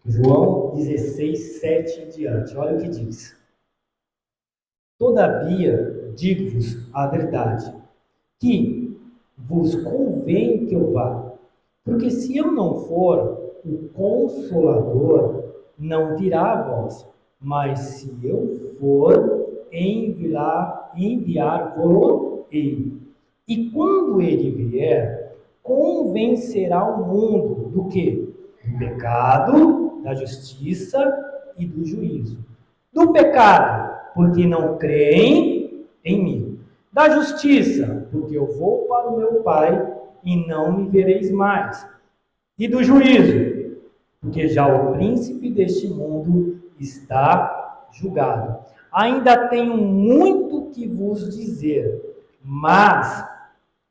João 16, 7 em diante. Olha o que diz. Todavia, digo-vos a verdade, que vos convém que eu vá. Porque se eu não for, o Consolador não virá a vós. Mas se eu for, enviar-vos-ei. E quando ele vier, convencerá o mundo do quê? Do pecado, da justiça e do juízo. Do pecado, porque não creem em mim. Da justiça, porque eu vou para o meu Pai e não me vereis mais. E do juízo, porque já o príncipe deste mundo está julgado. Ainda tenho muito que vos dizer, mas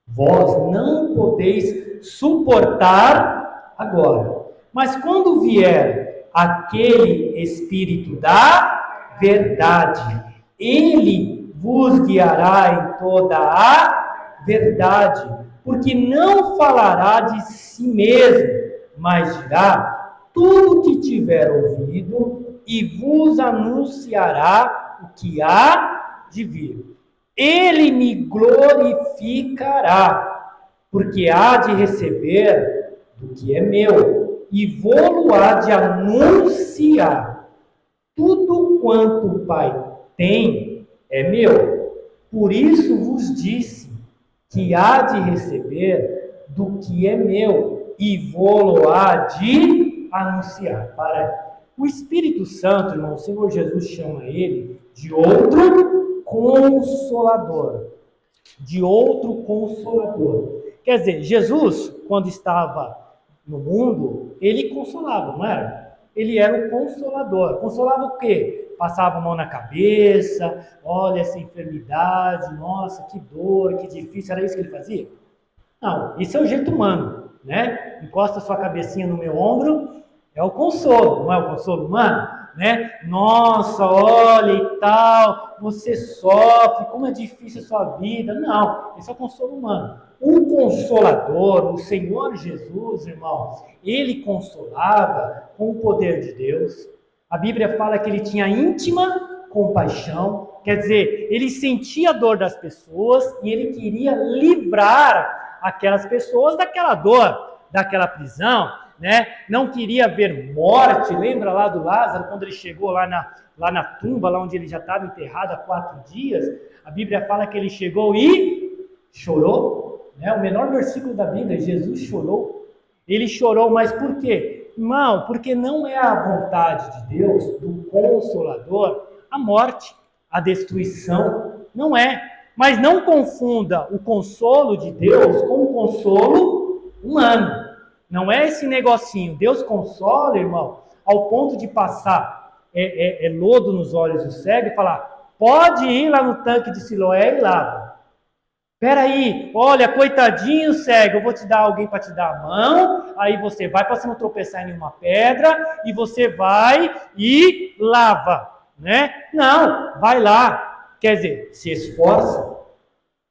vós não podeis suportar agora. Mas quando vier aquele Espírito da verdade, ele vos guiará em toda a verdade, porque não falará de si mesmo, mas dirá tudo o que tiver ouvido e vos anunciará o que há de vir. Ele me glorificará, porque há de receber do que é meu, e vou-lo há de anunciar. Tudo quanto o Pai tem é meu. Por isso vos disse que há de receber do que é meu, e vou-lo há de anunciar. Para o Espírito Santo, irmão, o Senhor Jesus chama ele de outro consolador. De outro consolador. Quer dizer, Jesus, quando estava no mundo, ele consolava, não era? Ele era o consolador. Consolava o quê? Passava a mão na cabeça, olha essa enfermidade, nossa, que dor, que difícil. Era isso que ele fazia? Não, isso é o jeito humano, né? Encosta sua cabecinha no meu ombro, é o consolo, não é o consolo humano, né? Nossa, olha e tal, você sofre, como é difícil a sua vida. Não, esse é o consolo humano. O Consolador, o Senhor Jesus, irmão, ele consolava com o poder de Deus. A Bíblia fala que ele tinha íntima compaixão, quer dizer, ele sentia a dor das pessoas e ele queria livrar aquelas pessoas daquela dor, daquela prisão, né? Não queria ver morte. Lembra lá do Lázaro, quando ele chegou lá na tumba, lá onde ele já estava enterrado há 4 dias? A Bíblia fala que ele chegou e chorou, né? O menor versículo da Bíblia, Jesus chorou. Ele chorou, mas por quê? Irmão, porque não é a vontade de Deus, do Consolador, a morte, a destruição, não é. Mas não confunda o consolo de Deus com o consolo humano. Não é esse negocinho. Deus consola, irmão, ao ponto de passar lodo nos olhos do cego e falar: pode ir lá no tanque de Siloé e lava. Peraí, olha, coitadinho cego, eu vou te dar alguém para te dar a mão, aí você vai para você não tropeçar em nenhuma pedra, e você vai e lava, né? Não, vai lá, quer dizer, se esforça.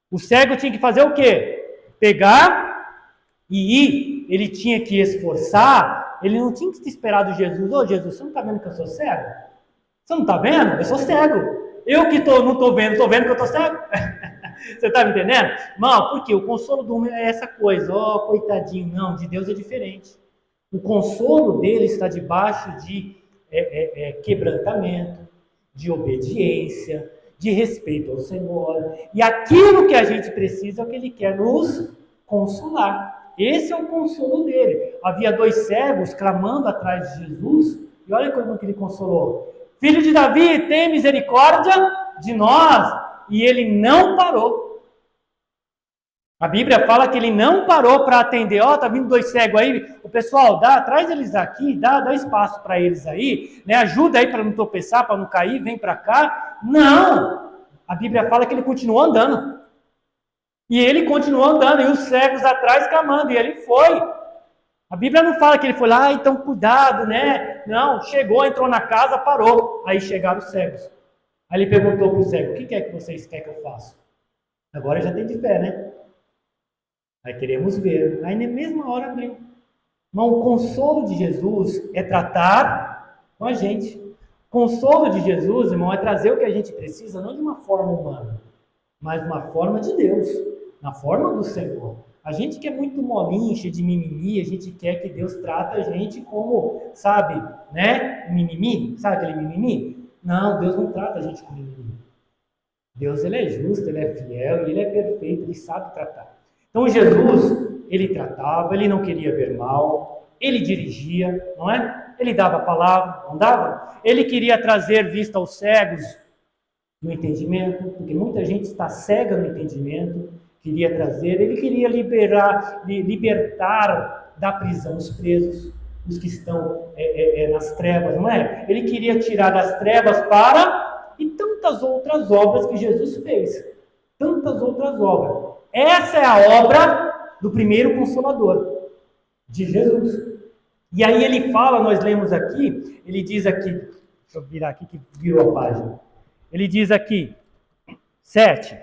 O cego tinha que fazer o quê? Pegar e ir, ele tinha que esforçar, ele não tinha que ter esperado Jesus. Ô Jesus, você não está vendo que eu sou cego? Você não está vendo? Eu sou cego. Eu que não estou vendo que eu estou cego? Você está me entendendo? Não, porque o consolo do homem é essa coisa, coitadinho, não, de Deus é diferente. O consolo dele está debaixo de quebrantamento, de obediência, de respeito ao Senhor. E aquilo que a gente precisa é o que ele quer nos consolar. Esse é o consolo dele. Havia 2 cegos clamando atrás de Jesus, e olha como que ele consolou. Filho de Davi, tem misericórdia de nós. E ele não parou. A Bíblia fala que ele não parou para atender. Tá vindo 2 cegos aí. O pessoal, traz eles aqui, dá espaço para eles aí, né? Ajuda aí para não tropeçar, para não cair, vem para cá. Não! A Bíblia fala que ele continuou andando. E ele continuou andando, e os cegos atrás clamando, e ele foi. A Bíblia não fala que ele foi lá, então cuidado, né? Não, chegou, entrou na casa, parou. Aí chegaram os cegos. Aí ele perguntou para o cego: o que é que vocês querem que eu faça? Agora já tem de fé, né? Aí queremos ver. Aí na mesma hora abriu. Irmão, o consolo de Jesus é tratar com a gente. O consolo de Jesus, irmão, é trazer o que a gente precisa, não de uma forma humana, mas de uma forma de Deus, na forma do Senhor. A gente que é muito molinho, cheio de mimimi, a gente quer que Deus trate a gente como, sabe, né? Mimimi, sabe aquele mimimi? Não, Deus não trata a gente com mimimi. Deus, ele é justo, ele é fiel e ele é perfeito, ele sabe tratar. Então Jesus, ele tratava, ele não queria ver mal, ele dirigia, não é? Ele dava a palavra, não dava? Ele queria trazer vista aos cegos no entendimento, porque muita gente está cega no entendimento, queria trazer, ele queria libertar da prisão os presos, os que estão nas trevas, não é? Ele queria tirar das trevas para... e tantas outras obras que Jesus fez, tantas outras obras. Essa é a obra do primeiro Consolador, de Jesus. E aí ele fala, nós lemos aqui, ele diz aqui, deixa eu virar aqui que virou a página. Ele diz aqui, 7.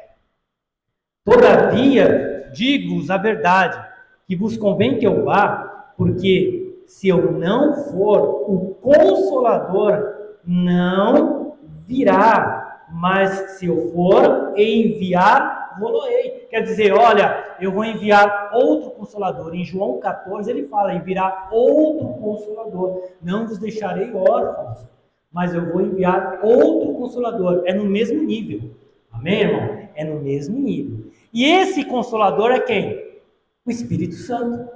Todavia, digo-vos a verdade, que vos convém que eu vá, porque se eu não for, o Consolador não virá, mas se eu for, enviar-vos-ei. Quer dizer, olha, eu vou enviar outro Consolador. Em João 14 ele fala, enviará outro Consolador. Não vos deixarei órfãos, mas eu vou enviar outro Consolador. É no mesmo nível. Amém, irmão? É no mesmo nível. E esse Consolador é quem? O Espírito Santo.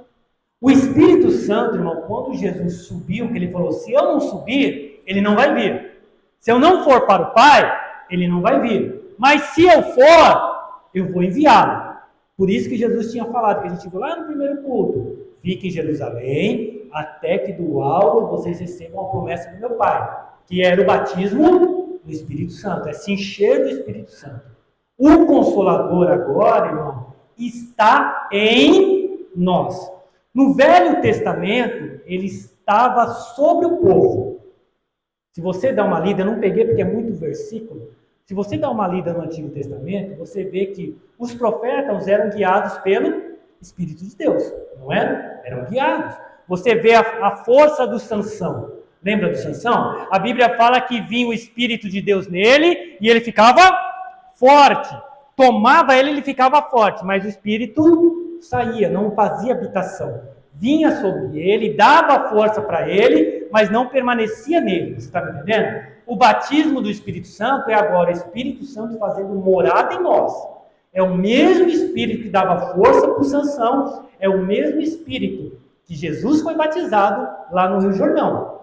O Espírito Santo, irmão, quando Jesus subiu, que ele falou, se eu não subir, ele não vai vir. Se eu não for para o Pai, ele não vai vir. Mas se eu for, eu vou enviá-lo. Por isso que Jesus tinha falado, que a gente viu lá no primeiro culto, fique em Jerusalém, até que do alto vocês recebam a promessa do meu Pai, que era o batismo do Espírito Santo, é se encher do Espírito Santo. O Consolador agora, irmão, está em nós. No Velho Testamento, ele estava sobre o povo. Se você dá uma lida, eu não peguei porque é muito versículo. Se você dá uma lida no Antigo Testamento, você vê que os profetas eram guiados pelo Espírito de Deus, não eram? Eram guiados. Você vê a força do Sansão. Lembra do Sansão? A Bíblia fala que vinha o Espírito de Deus nele e ele ficava forte. Tomava ele ficava forte, mas o Espírito saía, não fazia habitação. Vinha sobre ele, dava força para ele, mas não permanecia nele. Você está me entendendo? O batismo do Espírito Santo é agora o Espírito Santo fazendo morada em nós. É o mesmo Espírito que dava força para o Sansão, é o mesmo Espírito que Jesus foi batizado lá no Rio Jordão,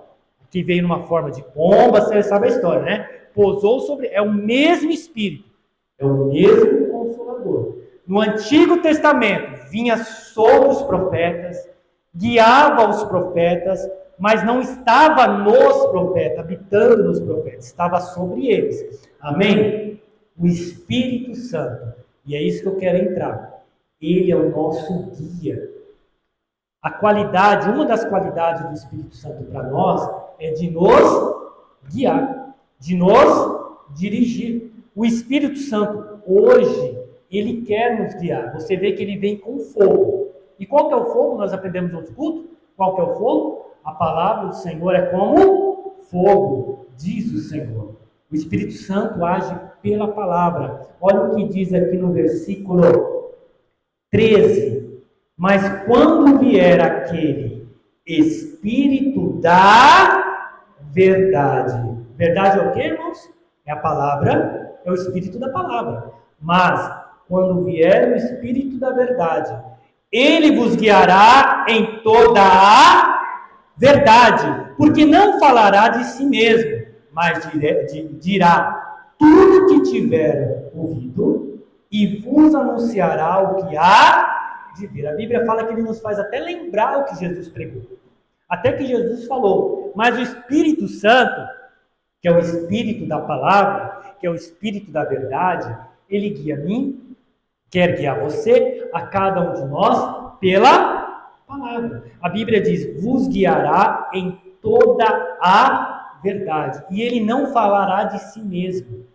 que veio numa forma de pomba, você sabe a história, né? Pousou sobre... é o mesmo Espírito, é o mesmo Consolador. No Antigo Testamento, vinha sobre os profetas, guiava os profetas, mas não estava nos profetas, habitando nos profetas, estava sobre eles. Amém? O Espírito Santo, e é isso que eu quero entrar, ele é o nosso guia. A qualidade, uma das qualidades do Espírito Santo para nós é de nos guiar, de nos dirigir. O Espírito Santo, hoje, ele quer nos guiar. Você vê que ele vem com fogo. E qual que é o fogo? Nós aprendemos no outro culto. Qual que é o fogo? A palavra do Senhor é como fogo, diz o Senhor. O Espírito Santo age pela palavra. Olha o que diz aqui no versículo 13. Mas quando vier aquele Espírito da verdade. Verdade é o que, irmãos? É a palavra, é o Espírito da palavra. Mas quando vier o Espírito da verdade, ele vos guiará em toda a verdade, porque não falará de si mesmo, mas dirá tudo que tiver ouvido e vos anunciará o que há de vir. A Bíblia fala que ele nos faz até lembrar o que Jesus pregou, até que Jesus falou. Mas o Espírito Santo, que é o Espírito da palavra, que é o Espírito da verdade, ele guia a mim, quer guiar você, a cada um de nós, pela palavra. A Bíblia diz, vos guiará em toda a verdade. E ele não falará de si mesmo.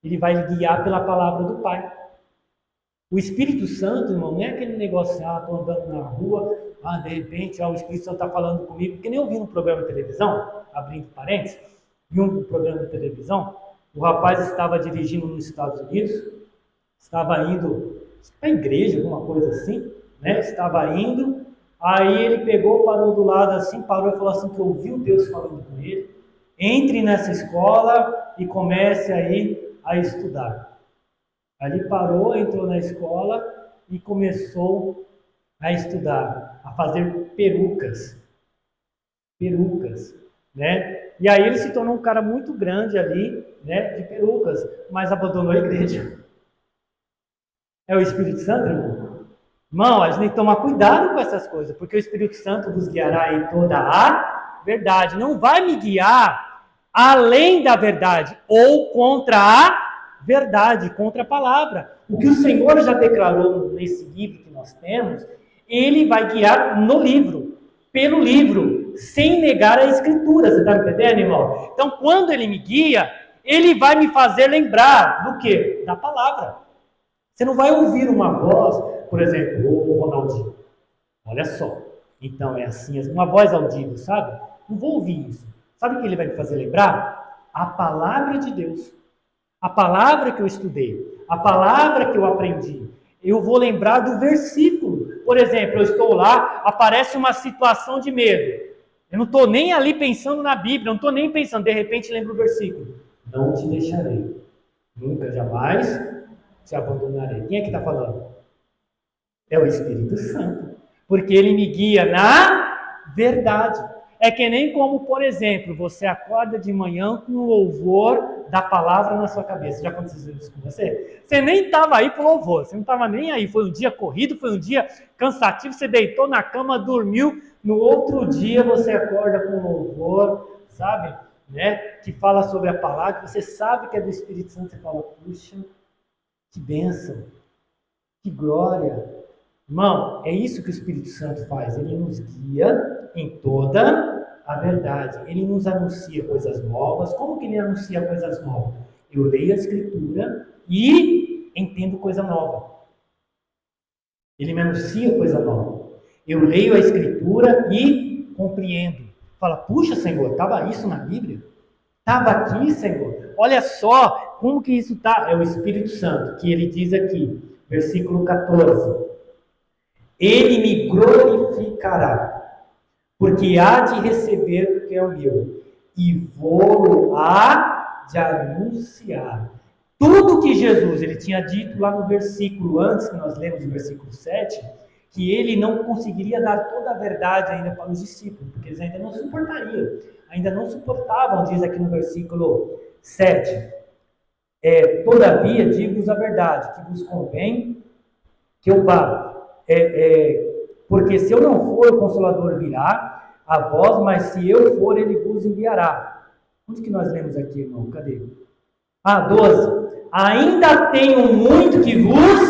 Ele vai guiar pela palavra do Pai. O Espírito Santo, irmão, não é aquele negócio, estou andando na rua, de repente, o Espírito Santo está falando comigo, porque nem eu vi um programa de televisão, abrindo parênteses, vi um programa de televisão, o rapaz estava dirigindo nos Estados Unidos, estava indo para a igreja, alguma coisa assim, né? Estava indo, aí ele pegou, parou do lado assim, parou e falou assim, que ouviu Deus falando com ele, entre nessa escola e comece aí a estudar. Ali parou, entrou na escola e começou a estudar, a fazer perucas, né? E aí ele se tornou um cara muito grande ali, né, de perucas, mas abandonou a igreja. É o Espírito Santo, irmão? Irmão, a gente tem que tomar cuidado com essas coisas, porque o Espírito Santo vos guiará em toda a verdade. Não vai me guiar além da verdade ou contra a verdade, contra a palavra. O que o Senhor já declarou nesse livro que nós temos, ele vai guiar no livro, pelo livro, sem negar a Escritura. Você está me entendendo, irmão? Então, quando ele me guia, ele vai me fazer lembrar do quê? Da palavra. Você não vai ouvir uma voz, por exemplo, o Ronaldinho. Olha só. Então é assim, uma voz audível, sabe? Não vou ouvir isso. Sabe o que ele vai me fazer lembrar? A palavra de Deus. A palavra que eu estudei. A palavra que eu aprendi. Eu vou lembrar do versículo. Por exemplo, eu estou lá, aparece uma situação de medo. Eu não estou nem ali pensando na Bíblia, não estou nem pensando, de repente lembro o versículo. Não te deixarei. Nunca, jamais te abandonarei. Quem é que está falando? É o Espírito Santo. Porque ele me guia na verdade. É que nem como, por exemplo, você acorda de manhã com o louvor da palavra na sua cabeça. Já aconteceu isso com você? Você nem estava aí para o louvor, você não estava nem aí. Foi um dia corrido, foi um dia cansativo, você deitou na cama, dormiu. No outro dia você acorda com louvor, sabe? Né? Que fala sobre a palavra, que você sabe que é do Espírito Santo. Você fala, puxa, que bênção, que glória. Irmão, é isso que o Espírito Santo faz. Ele nos guia em toda a verdade. Ele nos anuncia coisas novas. Como que ele anuncia coisas novas? Eu leio a Escritura e entendo coisa nova. Ele me anuncia coisa nova. Eu leio a Escritura e compreendo. Fala, puxa, Senhor, estava isso na Bíblia? Estava aqui, Senhor. Olha só como que isso está. É o Espírito Santo, que ele diz aqui, versículo 14. Ele me glorificará, porque há de receber o que é o meu, e vou-lo-á de anunciar. Tudo que Jesus, ele tinha dito lá no versículo antes, que nós lemos no versículo 7, que ele não conseguiria dar toda a verdade ainda para os discípulos, porque eles ainda não suportariam, ainda não suportavam, diz aqui no versículo 7. Todavia, digo-vos a verdade, que vos convém que eu vá. Porque se eu não for, o Consolador virá a vós, mas se eu for, ele vos enviará. Onde que nós lemos aqui, irmão? Cadê? 12. Ainda tenho muito que vos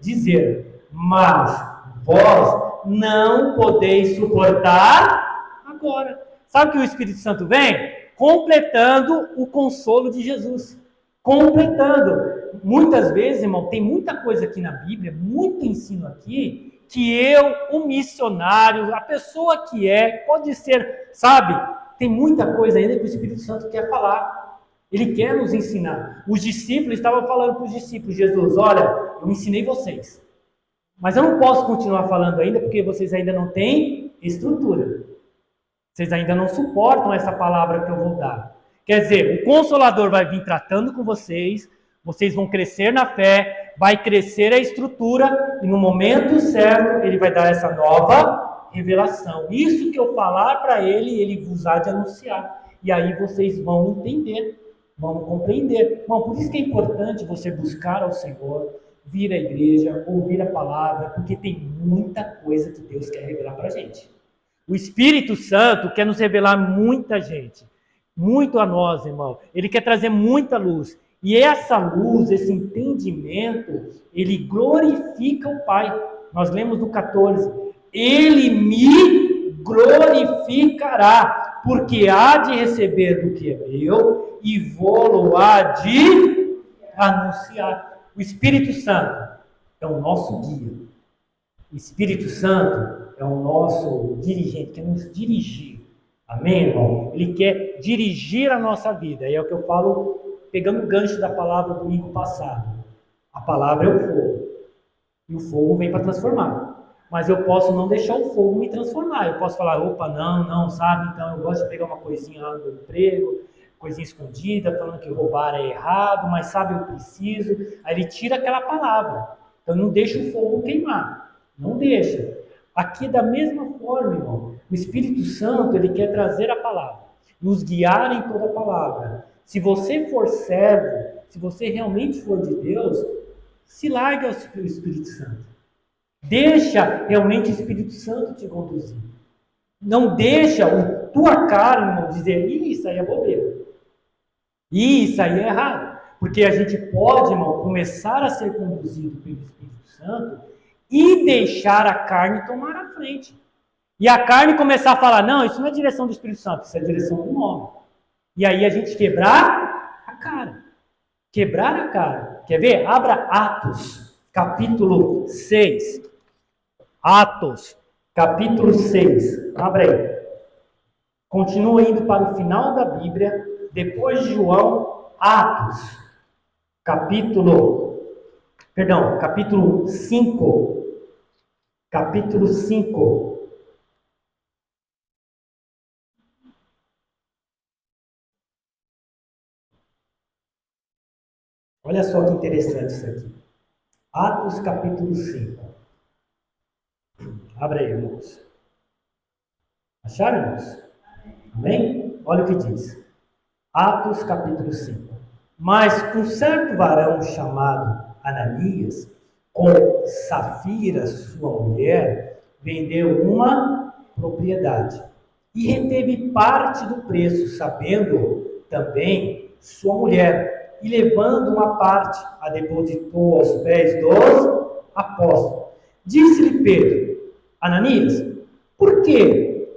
dizer, mas vós não podeis suportar agora. Sabe que o Espírito Santo vem? Completando o consolo de Jesus. Completando. Muitas vezes, irmão, tem muita coisa aqui na Bíblia, muito ensino aqui, que eu, o missionário, a pessoa que pode ser, sabe? Tem muita coisa ainda que o Espírito Santo quer falar. Ele quer nos ensinar. Os discípulos estavam falando para os discípulos, Jesus, olha, eu ensinei vocês, mas eu não posso continuar falando ainda, porque vocês ainda não têm estrutura. Vocês ainda não suportam essa palavra que eu vou dar. Quer dizer, o Consolador vai vir tratando com vocês vão crescer na fé, vai crescer a estrutura, e no momento certo, ele vai dar essa nova revelação. Isso que eu falar para ele, ele vos há de anunciar. E aí vocês vão entender, vão compreender. Bom, por isso que é importante você buscar ao Senhor, vir à igreja, ouvir a palavra, porque tem muita coisa que Deus quer revelar para a gente. O Espírito Santo quer nos revelar muita gente, muito a nós, irmão. Ele quer trazer muita luz. E essa luz, esse entendimento, ele glorifica o Pai. Nós lemos no 14. Ele me glorificará, porque há de receber do que é meu e vou-lo há de anunciar. O Espírito Santo é o nosso guia. O Espírito Santo é o nosso dirigente, quer nos dirigir. Amém, irmão? Ele quer dirigir a nossa vida. E é o que eu falo, pegando o gancho da palavra do domingo passado. A palavra é o fogo. E o fogo vem para transformar. Mas eu posso não deixar o fogo me transformar. Eu posso falar, opa, não, sabe? Então eu gosto de pegar uma coisinha lá no meu emprego, coisinha escondida, falando que roubar é errado, mas sabe, eu preciso. Aí ele tira aquela palavra. Então não deixa o fogo queimar. Não deixa. Aqui da mesma forma, irmão, o Espírito Santo, ele quer trazer a palavra, nos guiar em toda a palavra. Se você for servo, se você realmente for de Deus, se larga ao Espírito Santo. Deixa realmente o Espírito Santo te conduzir. Não deixa a tua carne, irmão, dizer, isso aí é bobeira. Isso aí é errado. Porque a gente pode, irmão, começar a ser conduzido pelo Espírito Santo e deixar a carne tomar a frente. E a carne começar a falar, não, isso não é direção do Espírito Santo, isso é direção do homem. E aí a gente quebrar a cara. Quebrar a cara. Quer ver? Abra Atos, capítulo 6. Atos, capítulo 6. Abra aí. Continua indo para o final da Bíblia, depois de João, Atos, capítulo 5. Capítulo 5. Olha só que interessante isso aqui. Atos, capítulo 5. Abra aí, irmãos. Acharam, irmãos? Amém? Olha o que diz. Atos, capítulo 5. Mas um certo varão chamado Ananias, com Safira, sua mulher, vendeu uma propriedade e reteve parte do preço, sabendo também sua mulher, e levando uma parte, a depositou aos pés dos apóstolos. Disse-lhe Pedro, Ananias, por que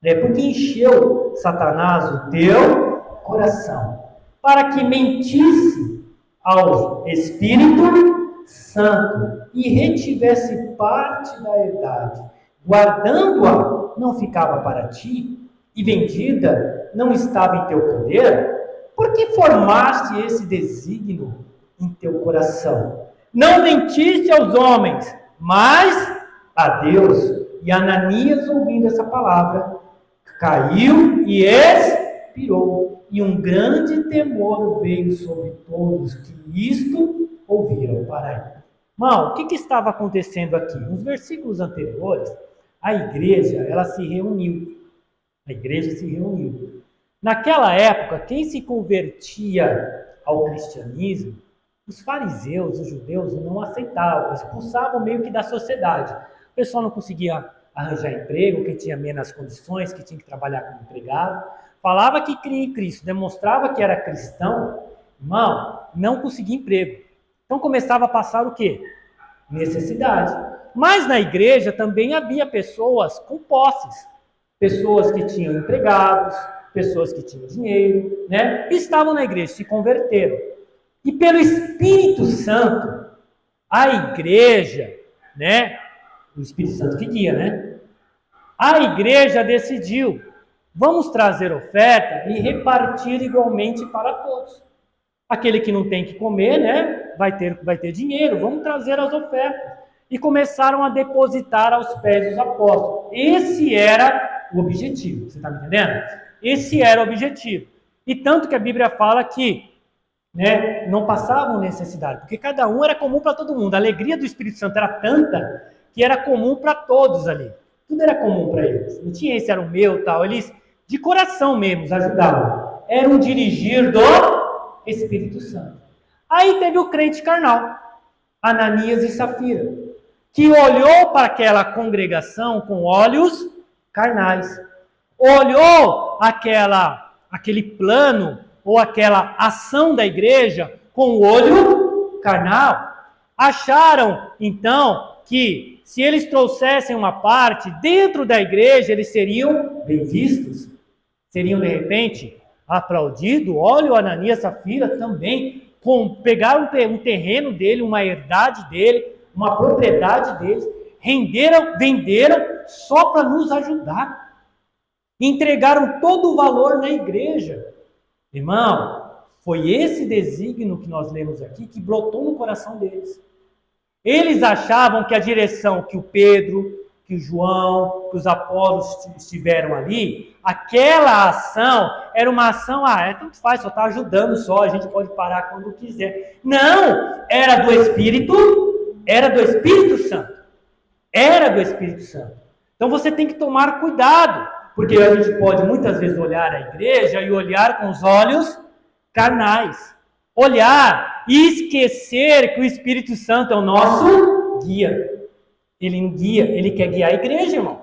porque encheu Satanás o teu coração, para que mentisse ao Espírito Santo e retivesse parte da herdade, guardando-a, não ficava para ti, e vendida não estava em teu poder? Por que formaste esse desígnio em teu coração? Não mentiste aos homens, mas a Deus. E Ananias, ouvindo essa palavra, caiu e expirou. E um grande temor veio sobre todos que isto ouviram. Para aí. Irmão, o que estava acontecendo aqui? Nos versículos anteriores, a igreja, ela se reuniu. A igreja se reuniu. Naquela época, quem se convertia ao cristianismo, os fariseus, os judeus, não aceitavam, expulsavam meio que da sociedade. O pessoal não conseguia arranjar emprego, quem tinha menos condições, que tinha que trabalhar como empregado. Falava que cria em Cristo, demonstrava que era cristão, irmão, não conseguia emprego. Então começava a passar o quê? Necessidade. Mas na igreja também havia pessoas com posses, pessoas que tinham empregados, pessoas que tinham dinheiro, né? Estavam na igreja, se converteram. E pelo Espírito Santo, a igreja, né? O Espírito Santo que guia, né? A igreja decidiu, vamos trazer oferta e repartir igualmente para todos. Aquele que não tem que comer, né? Vai ter dinheiro, vamos trazer as ofertas. E começaram a depositar aos pés dos apóstolos. Esse era o objetivo, você está me entendendo? Esse era o objetivo. E tanto que a Bíblia fala que, né, não passavam necessidade, porque cada um era comum para todo mundo. A alegria do Espírito Santo era tanta que era comum para todos ali. Tudo era comum para eles. Não tinha esse era o meu, tal. Eles, de coração mesmo, ajudavam. Era um dirigir do Espírito Santo. Aí teve o crente carnal, Ananias e Safira, que olhou para aquela congregação com olhos carnais. Olhou aquele plano ou aquela ação da igreja com o olho carnal. Acharam, então, que se eles trouxessem uma parte dentro da igreja, eles seriam bem vistos, seriam de repente aplaudidos. Olha o Ananias e Safira também, pegaram um terreno dele, uma herdade dele, uma propriedade deles, venderam só para nos ajudar. Entregaram todo o valor na igreja. Irmão, foi esse desígnio que nós lemos aqui que brotou no coração deles. Eles achavam que a direção que o Pedro, que o João, que os apóstolos estiveram ali, aquela ação era uma ação, tanto faz, só está ajudando só, a gente pode parar quando quiser. Não! Era do Espírito Santo. Era do Espírito Santo. Então você tem que tomar cuidado, porque a gente pode muitas vezes olhar a igreja e olhar com os olhos carnais. Olhar e esquecer que o Espírito Santo é o nosso guia. Ele guia, ele quer guiar a igreja, irmão.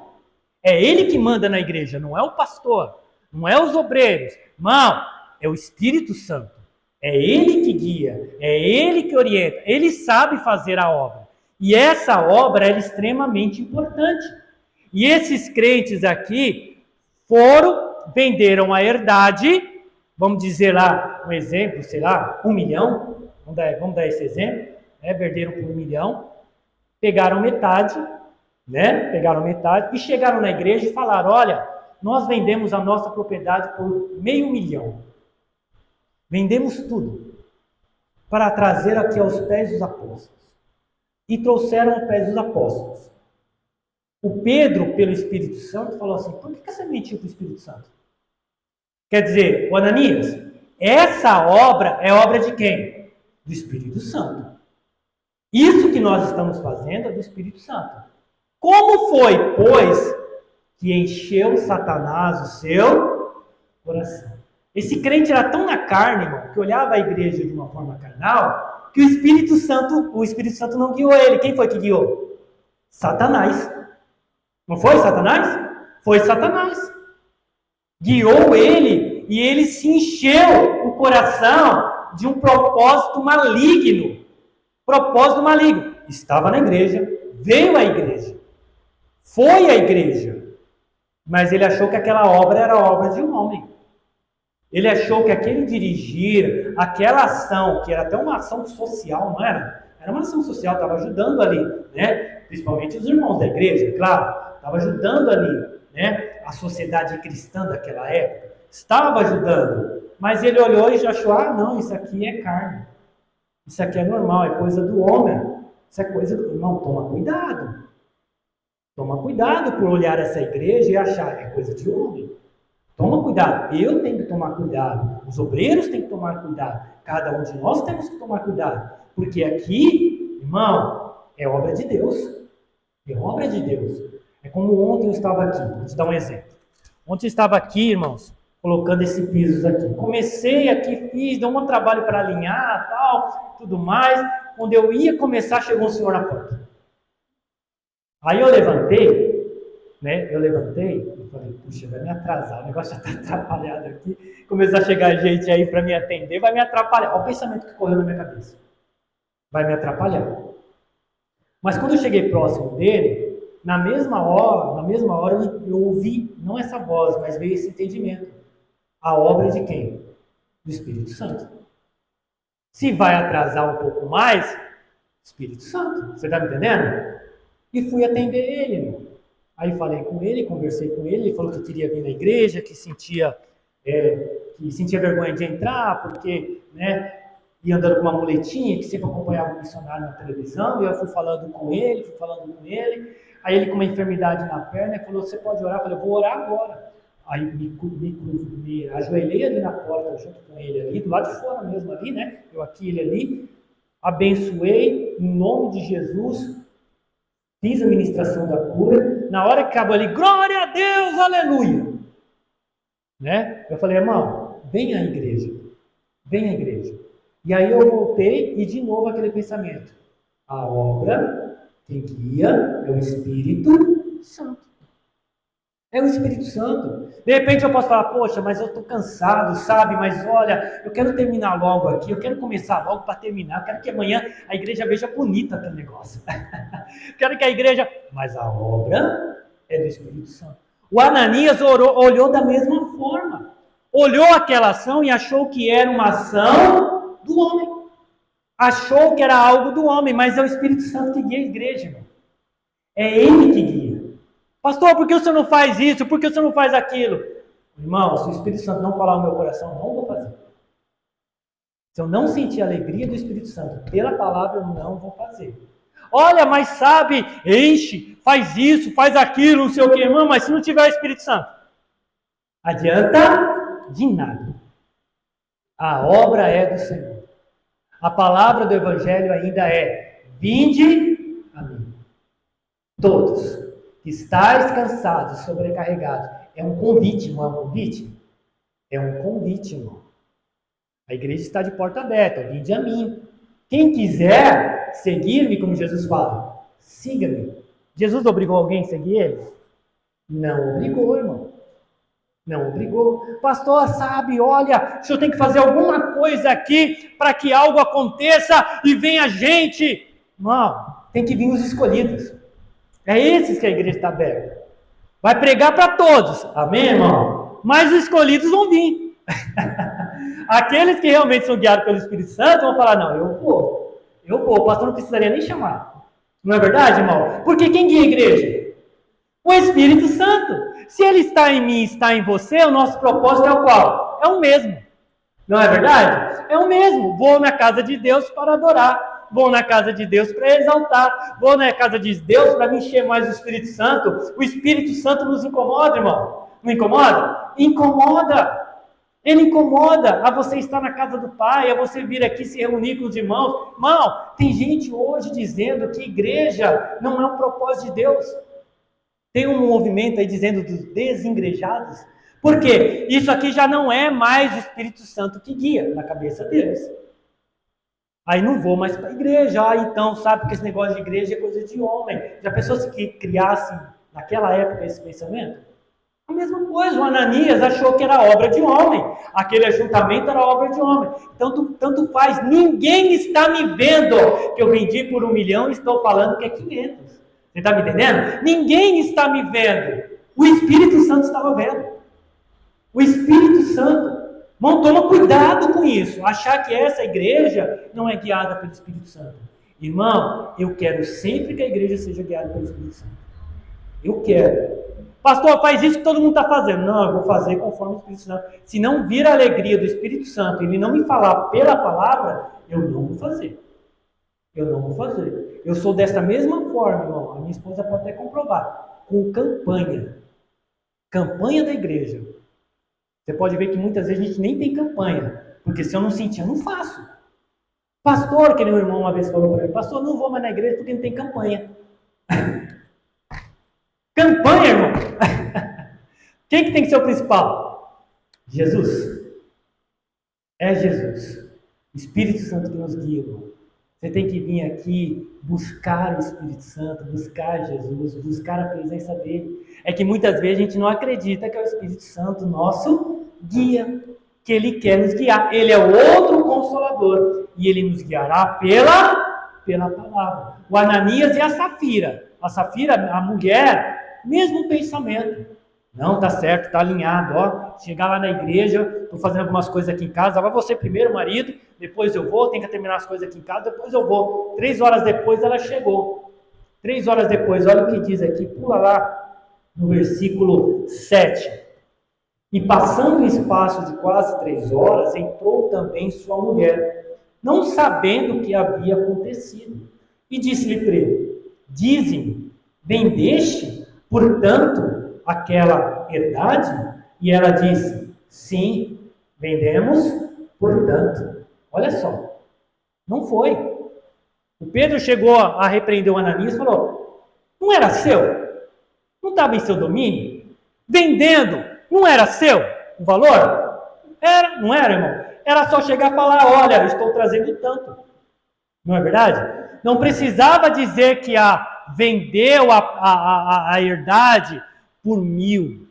É ele que manda na igreja, não é o pastor, não é os obreiros. Irmão, é o Espírito Santo. É ele que guia, é ele que orienta. Ele sabe fazer a obra. E essa obra é extremamente importante. E esses crentes aqui venderam a herdade, vamos dizer lá, um exemplo, sei lá, 1 milhão, vamos dar esse exemplo, venderam por 1 milhão, pegaram metade e chegaram na igreja e falaram, olha, nós vendemos a nossa propriedade por 500 mil, vendemos tudo, para trazer aqui aos pés dos apóstolos, e trouxeram aos pés dos apóstolos. O Pedro, pelo Espírito Santo, falou assim, por que você mentiu para o Espírito Santo? Quer dizer, o Ananias, essa obra é obra de quem? Do Espírito Santo. Isso que nós estamos fazendo é do Espírito Santo. Como foi, pois, que encheu Satanás o seu coração? Esse crente era tão na carne, irmão, que olhava a igreja de uma forma carnal, que o Espírito Santo não guiou ele. Quem foi que guiou? Satanás. Não foi Satanás? Foi Satanás. Guiou ele e ele se encheu o coração de um propósito maligno. Propósito maligno. Estava na igreja, veio à igreja, foi à igreja, mas ele achou que aquela obra era obra de um homem. Ele achou que aquele dirigir, aquela ação, que era até uma ação social, não era? Era uma ação social, estava ajudando ali, né? Principalmente os irmãos da igreja, claro, estava ajudando ali, né? A sociedade cristã daquela época, estava ajudando, mas ele olhou e já achou, não, isso aqui é carne. Isso aqui é normal, é coisa do homem. Isso é coisa do... Irmão, toma cuidado. Toma cuidado por olhar essa igreja e achar que é coisa de homem. Toma cuidado. Eu tenho que tomar cuidado. Os obreiros têm que tomar cuidado. Cada um de nós temos que tomar cuidado. Porque aqui, irmão, é obra de Deus. É obra de Deus. É como ontem eu estava aqui. Vou te dar um exemplo. Ontem eu estava aqui, irmãos, colocando esse piso aqui. Comecei aqui, deu um trabalho para alinhar, tal, tudo mais. Quando eu ia começar, chegou um senhor na porta. Aí eu levantei, e falei, puxa, vai me atrasar, o negócio já está atrapalhado aqui. Começar a chegar gente aí para me atender, vai me atrapalhar. Olha o pensamento que correu na minha cabeça. Vai me atrapalhar. Mas quando eu cheguei próximo dele, na mesma hora eu ouvi, não essa voz, mas veio esse entendimento. A obra de quem? Do Espírito Santo. Se vai atrasar um pouco mais, Espírito Santo. Você está me entendendo? E fui atender ele, irmão. Aí falei com ele, conversei com ele, ele falou que queria vir na igreja, que sentia vergonha de entrar, porque, né, ia andando com uma muletinha, que sempre acompanhava o missionário na televisão, e eu fui falando com ele, aí ele com uma enfermidade na perna, falou, você pode orar? Eu falei, vou orar agora. Aí me ajoelhei ali na porta, junto com ele ali, do lado de fora mesmo ali, né, eu aqui, ele ali, abençoei, em nome de Jesus, fiz a ministração da cura, na hora que acabou ali, glória a Deus, aleluia, né? Eu falei, irmão, vem à igreja, e aí eu voltei e de novo aquele pensamento, a obra, quem guia é o Espírito Santo, é o Espírito Santo. De repente eu posso falar, poxa, mas eu estou cansado, sabe? Mas olha, eu quero terminar logo aqui, eu quero começar logo para terminar, eu quero que amanhã a igreja veja bonita aquele negócio. Quero que a igreja... Mas a obra é do Espírito Santo. O Ananias olhou da mesma forma. Olhou aquela ação e achou que era uma ação do homem. Achou que era algo do homem, mas é o Espírito Santo que guia a igreja, irmão. É Ele que guia. Pastor, por que o senhor não faz isso? Por que o senhor não faz aquilo? Irmão, se o Espírito Santo não falar no meu coração, não vou fazer. Se eu não sentir a alegria do Espírito Santo pela palavra, eu não vou fazer. Olha, mas sabe, enche, faz isso, faz aquilo, não sei o que, irmão, mas se não tiver o Espírito Santo, adianta de nada. A obra é do Senhor. A palavra do Evangelho ainda é: vinde a mim. Todos que estáis cansados, sobrecarregados. É um convite, não é um convite? É um convite, irmão. A igreja está de porta aberta, vinde a mim. Quem quiser seguir-me, como Jesus fala, siga-me. Jesus obrigou alguém a seguir ele? Não obrigou, irmão. Não obrigou. Pastor, sabe, olha, o senhor tem que fazer alguma coisa aqui para que algo aconteça e venha gente. Não, tem que vir os escolhidos. É esses que a igreja está aberta. Vai pregar para todos, amém, irmão? Mas os escolhidos vão vir. Aqueles que realmente são guiados pelo Espírito Santo vão falar: não, eu vou, o pastor não precisaria nem chamar. Não é verdade, irmão? Porque quem guia a igreja? O Espírito Santo. Se ele está em mim, está em você, o nosso propósito é o qual? É o mesmo. Não é verdade? É o mesmo. Vou na casa de Deus para adorar. Vou na casa de Deus para exaltar. Vou na casa de Deus para me encher mais do Espírito Santo. O Espírito Santo nos incomoda, irmão. Não incomoda? Incomoda. Ele incomoda a você estar na casa do Pai, a você vir aqui se reunir com os irmãos. Irmão, tem gente hoje dizendo que igreja não é um propósito de Deus. Tem um movimento aí dizendo dos desengrejados. Por quê? Isso aqui já não é mais o Espírito Santo que guia na cabeça deles. Aí não vou mais para a igreja. Ah, então, sabe que esse negócio de igreja é coisa de homem. Já pensou se que criasse naquela época esse pensamento? A mesma coisa, o Ananias achou que era obra de homem. Aquele ajuntamento era obra de homem. Então, tanto faz. Ninguém está me vendo que eu vendi por 1 milhão e estou falando que é 500. Você está me entendendo? Ninguém está me vendo. O Espírito Santo estava vendo. O Espírito Santo. Não toma cuidado com isso. Achar que essa igreja não é guiada pelo Espírito Santo. Irmão, eu quero sempre que a igreja seja guiada pelo Espírito Santo. Eu quero. Pastor, faz isso que todo mundo está fazendo. Não, eu vou fazer conforme o Espírito Santo. Se não vir a alegria do Espírito Santo e ele não me falar pela palavra, eu não vou fazer. Eu não vou fazer. Eu sou dessa mesma forma, irmão. A minha esposa pode até comprovar. Com campanha. Campanha da igreja. Você pode ver que muitas vezes a gente nem tem campanha. Porque se eu não sentir, eu não faço. Pastor, que meu irmão uma vez falou para mim, pastor, não vou mais na igreja porque não tem campanha. Campanha, irmão. Quem que tem que ser o principal? Jesus. É Jesus. Espírito Santo que nos guia, irmão. Você tem que vir aqui buscar o Espírito Santo, buscar Jesus, buscar a presença dele. É que muitas vezes a gente não acredita que é o Espírito Santo nosso guia, que ele quer nos guiar. Ele é outro consolador e ele nos guiará pela palavra. O Ananias e a Safira. A Safira, a mulher, mesmo pensamento. Não, tá certo, tá alinhado, ó. Chegar lá na igreja, tô fazendo algumas coisas aqui em casa, vai você primeiro, marido, depois eu vou, tem que terminar as coisas aqui em casa, depois eu vou. 3 horas depois ela chegou. 3 horas depois, olha o que diz aqui, pula lá no versículo 7. E passando o espaço de quase 3 horas, entrou também sua mulher, não sabendo o que havia acontecido. E disse-lhe Pedro, dize-me, vendeste, portanto, aquela herdade? E ela disse, sim, vendemos, portanto. Olha só, não foi. O Pedro chegou a repreender o Ananias e falou, não era seu? Não estava em seu domínio? Vendendo, não era seu o valor? Era, não era, irmão? Era só chegar e falar, olha, eu estou trazendo tanto. Não é verdade? Não precisava dizer que vendeu a herdade por 1.000,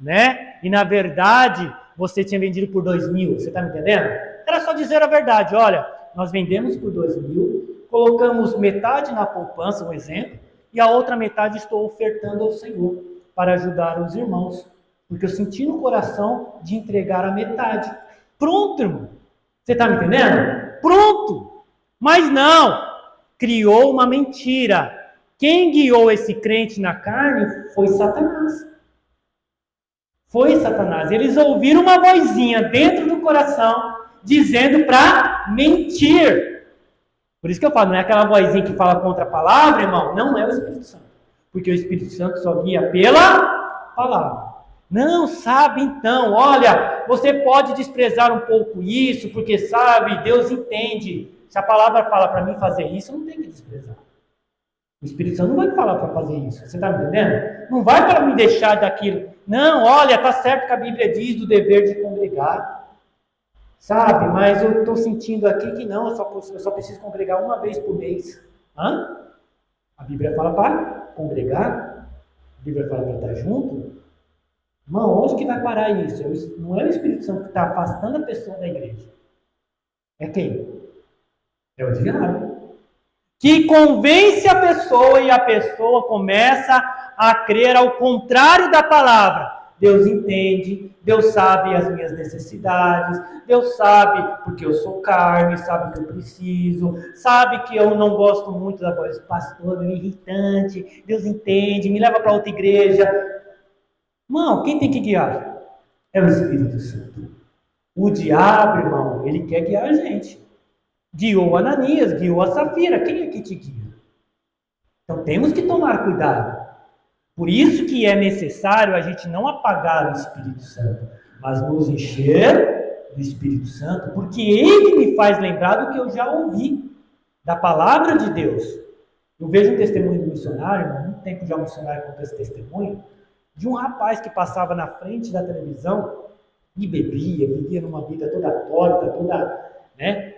né? E na verdade, você tinha vendido por 2.000, você está me entendendo? Era só dizer a verdade, olha, nós vendemos por 2.000, colocamos metade na poupança, um exemplo, e a outra metade estou ofertando ao Senhor, para ajudar os irmãos, porque eu senti no coração de entregar a metade. Pronto, irmão. Você está me entendendo? Pronto. Mas não, criou uma mentira. Quem guiou esse crente na carne foi Satanás. Foi Satanás. Eles ouviram uma vozinha dentro do coração dizendo para mentir. Por isso que eu falo, não é aquela vozinha que fala contra a palavra, irmão. Não é o Espírito Santo. Porque o Espírito Santo só guia pela palavra. Não, sabe então, olha, você pode desprezar um pouco isso, porque sabe, Deus entende. Se a palavra fala para mim fazer isso, eu não tenho que desprezar. O Espírito Santo não vai me falar para fazer isso, você está me entendendo? Não vai para me deixar daquilo. Não, olha, está certo que a Bíblia diz do dever de congregar. Sabe, mas eu estou sentindo aqui que não, eu só preciso congregar uma vez por mês. Hã? A Bíblia fala para congregar? A Bíblia fala para estar junto? Irmão, onde que vai parar isso? Não é o Espírito Santo que está afastando a pessoa da igreja. É quem? É o diabo. Que convence a pessoa e a pessoa começa a crer ao contrário da palavra. Deus entende, Deus sabe as minhas necessidades, Deus sabe porque eu sou carne, sabe que eu preciso, sabe que eu não gosto muito da voz do pastor, é irritante, Deus entende, me leva para outra igreja. Irmão, quem tem que guiar? É o Espírito Santo. O diabo, irmão, ele quer guiar a gente. Guiou Ananias, guiou a Safira. Quem é que te guia? Então temos que tomar cuidado. Por isso que é necessário a gente não apagar o Espírito Santo, mas nos encher do Espírito Santo, porque ele me faz lembrar do que eu já ouvi, da palavra de Deus. Eu vejo um testemunho do missionário, há muito tempo já o missionário contou esse testemunho, de um rapaz que passava na frente da televisão e bebia, vivia numa vida toda torta, toda,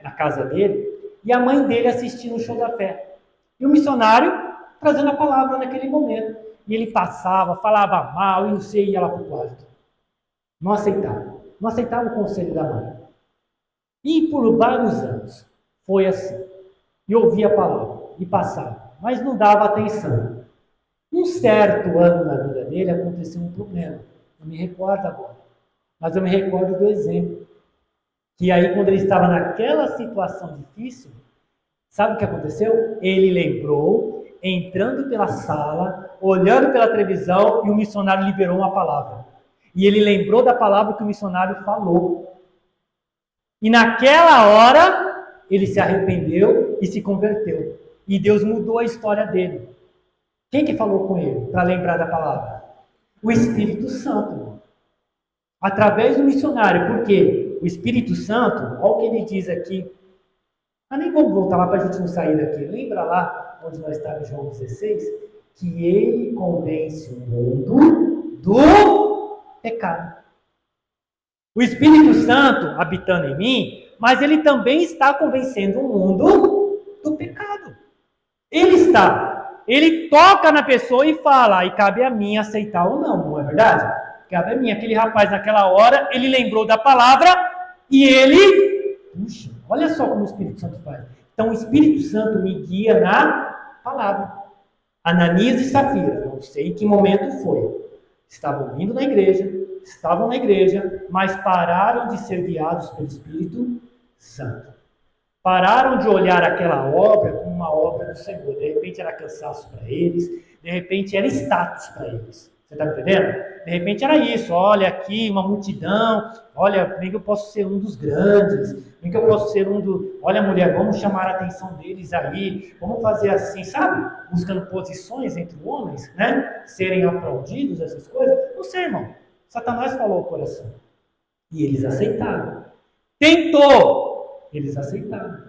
na casa dele, e a mãe dele assistindo o show da fé. E o missionário trazendo a palavra naquele momento. E ele passava, falava mal, e não sei, ia lá para o quarto. Não aceitava. Não aceitava o conselho da mãe. E por vários anos foi assim. E ouvia a palavra, e passava, mas não dava atenção. Um certo ano na vida dele aconteceu um problema. Não me recordo agora. Mas eu me recordo do exemplo. Que aí, quando ele estava naquela situação difícil, sabe o que aconteceu? Ele lembrou, entrando pela sala, olhando pela televisão, e o missionário liberou uma palavra. E ele lembrou da palavra que o missionário falou. E naquela hora, ele se arrependeu e se converteu. E Deus mudou a história dele. Quem que falou com ele para lembrar da palavra? O Espírito Santo. Através do missionário. Por quê? O Espírito Santo, olha o que ele diz aqui. Mas nem vamos voltar lá para a gente não sair daqui. Lembra lá onde nós estávamos em João 16? Que ele convence o mundo do pecado. O Espírito Santo habitando em mim, mas ele também está convencendo o mundo do pecado. Ele está. Ele toca na pessoa e fala, e cabe a mim aceitar ou não, não é verdade? Cabe a mim. Aquele rapaz naquela hora, ele lembrou da palavra e ele... Puxa, olha só como o Espírito Santo faz. Então o Espírito Santo me guia na palavra. Ananias e Safira, não sei em que momento foi. Estavam vindo na igreja, estavam na igreja, mas pararam de ser guiados pelo Espírito Santo. Pararam de olhar aquela obra como uma obra do Senhor. De repente era cansaço para eles, de repente era status para eles. Você está entendendo? De repente era isso, olha aqui uma multidão, olha, bem que eu posso ser um dos grandes, bem que eu posso ser um do... Olha mulher, vamos chamar a atenção deles aí, vamos fazer assim, sabe? Buscando posições entre homens, serem aplaudidos, essas coisas. Não sei, irmão. Satanás falou ao coração. E eles aceitaram. Tentou! Eles aceitaram.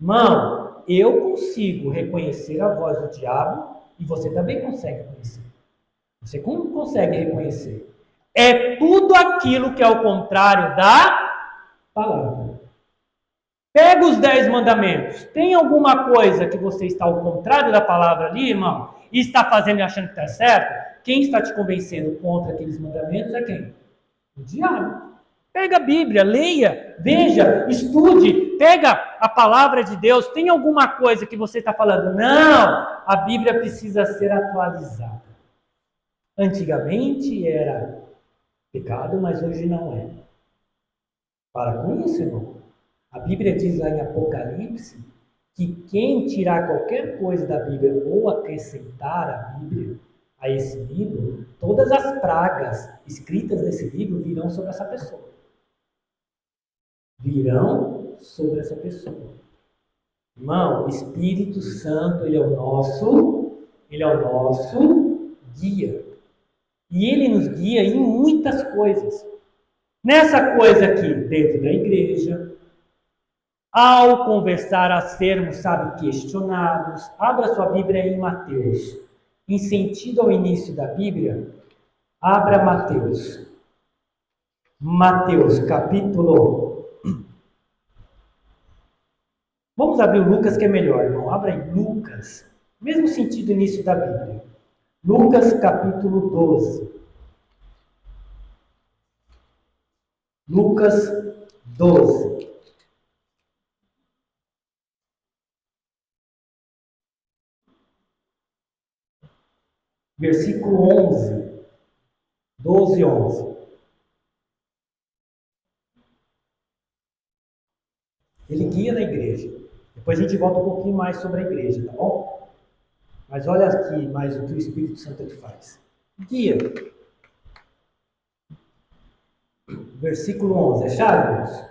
Irmão, eu consigo reconhecer a voz do diabo e você também consegue conhecer. Você como consegue reconhecer? É tudo aquilo que é o contrário da palavra. Pega os 10 mandamentos. Tem alguma coisa que você está ao contrário da palavra ali, irmão? E está fazendo e achando que está certo? Quem está te convencendo contra aqueles mandamentos é quem? O diabo. Pega a Bíblia, leia, veja, estude, pega a palavra de Deus. Tem alguma coisa que você está falando? Não, a Bíblia precisa ser atualizada. Antigamente era pecado, mas hoje não é. Para com isso, irmão. A Bíblia diz lá em Apocalipse que quem tirar qualquer coisa da Bíblia ou acrescentar a Bíblia a esse livro, todas as pragas escritas nesse livro virão sobre essa pessoa. Virão sobre essa pessoa. Irmão, o Espírito Santo, ele é o nosso guia. E ele nos guia em muitas coisas. Nessa coisa aqui, dentro da igreja, ao conversar, a sermos, questionados. Abra sua Bíblia em Mateus. Em sentido ao início da Bíblia, abra Mateus. Mateus, capítulo... Vamos abrir o Lucas, que é melhor, irmão. Abra em Lucas. Mesmo sentido início da Bíblia. Lucas, capítulo 12. Lucas 12. Versículo 11. 12 e 11. Ele guia na igreja. Depois a gente volta um pouquinho mais sobre a igreja, tá bom? Mas olha aqui mais o que o Espírito Santo ele faz. Guia. Versículo 11. É chave, irmãos?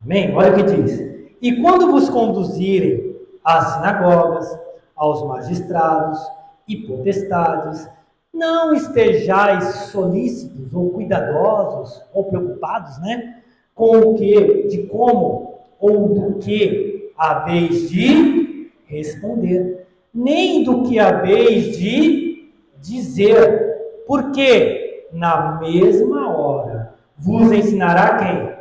Amém? Olha o que diz. E quando vos conduzirem às sinagogas, aos magistrados e potestades, não estejais solícitos ou cuidadosos ou preocupados, com o que, de como ou do que haveis de responder, nem do que haveis de dizer, porque na mesma hora vos ensinará quem?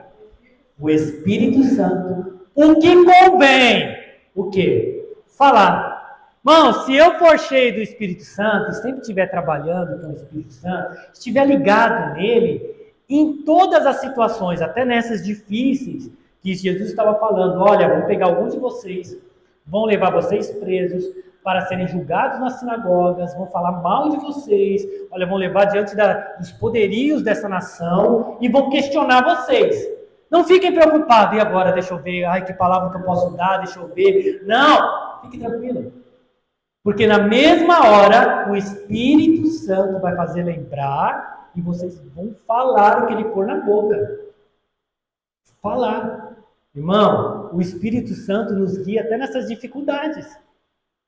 O Espírito Santo, o que convém, o quê? Falar. Irmão, se eu for cheio do Espírito Santo, sempre estiver trabalhando com o Espírito Santo, estiver ligado nele, em todas as situações, até nessas difíceis, que Jesus estava falando, olha, vão pegar alguns de vocês, vão levar vocês presos para serem julgados nas sinagogas, vão falar mal de vocês, olha, vão levar diante dos poderios dessa nação e vão questionar vocês. Não fiquem preocupados, e agora, deixa eu ver, que palavra que eu posso dar, deixa eu ver. Não, fique tranquilo. Porque na mesma hora, o Espírito Santo vai fazer lembrar e vocês vão falar o que ele pôr na boca. Falar. Irmão, o Espírito Santo nos guia até nessas dificuldades.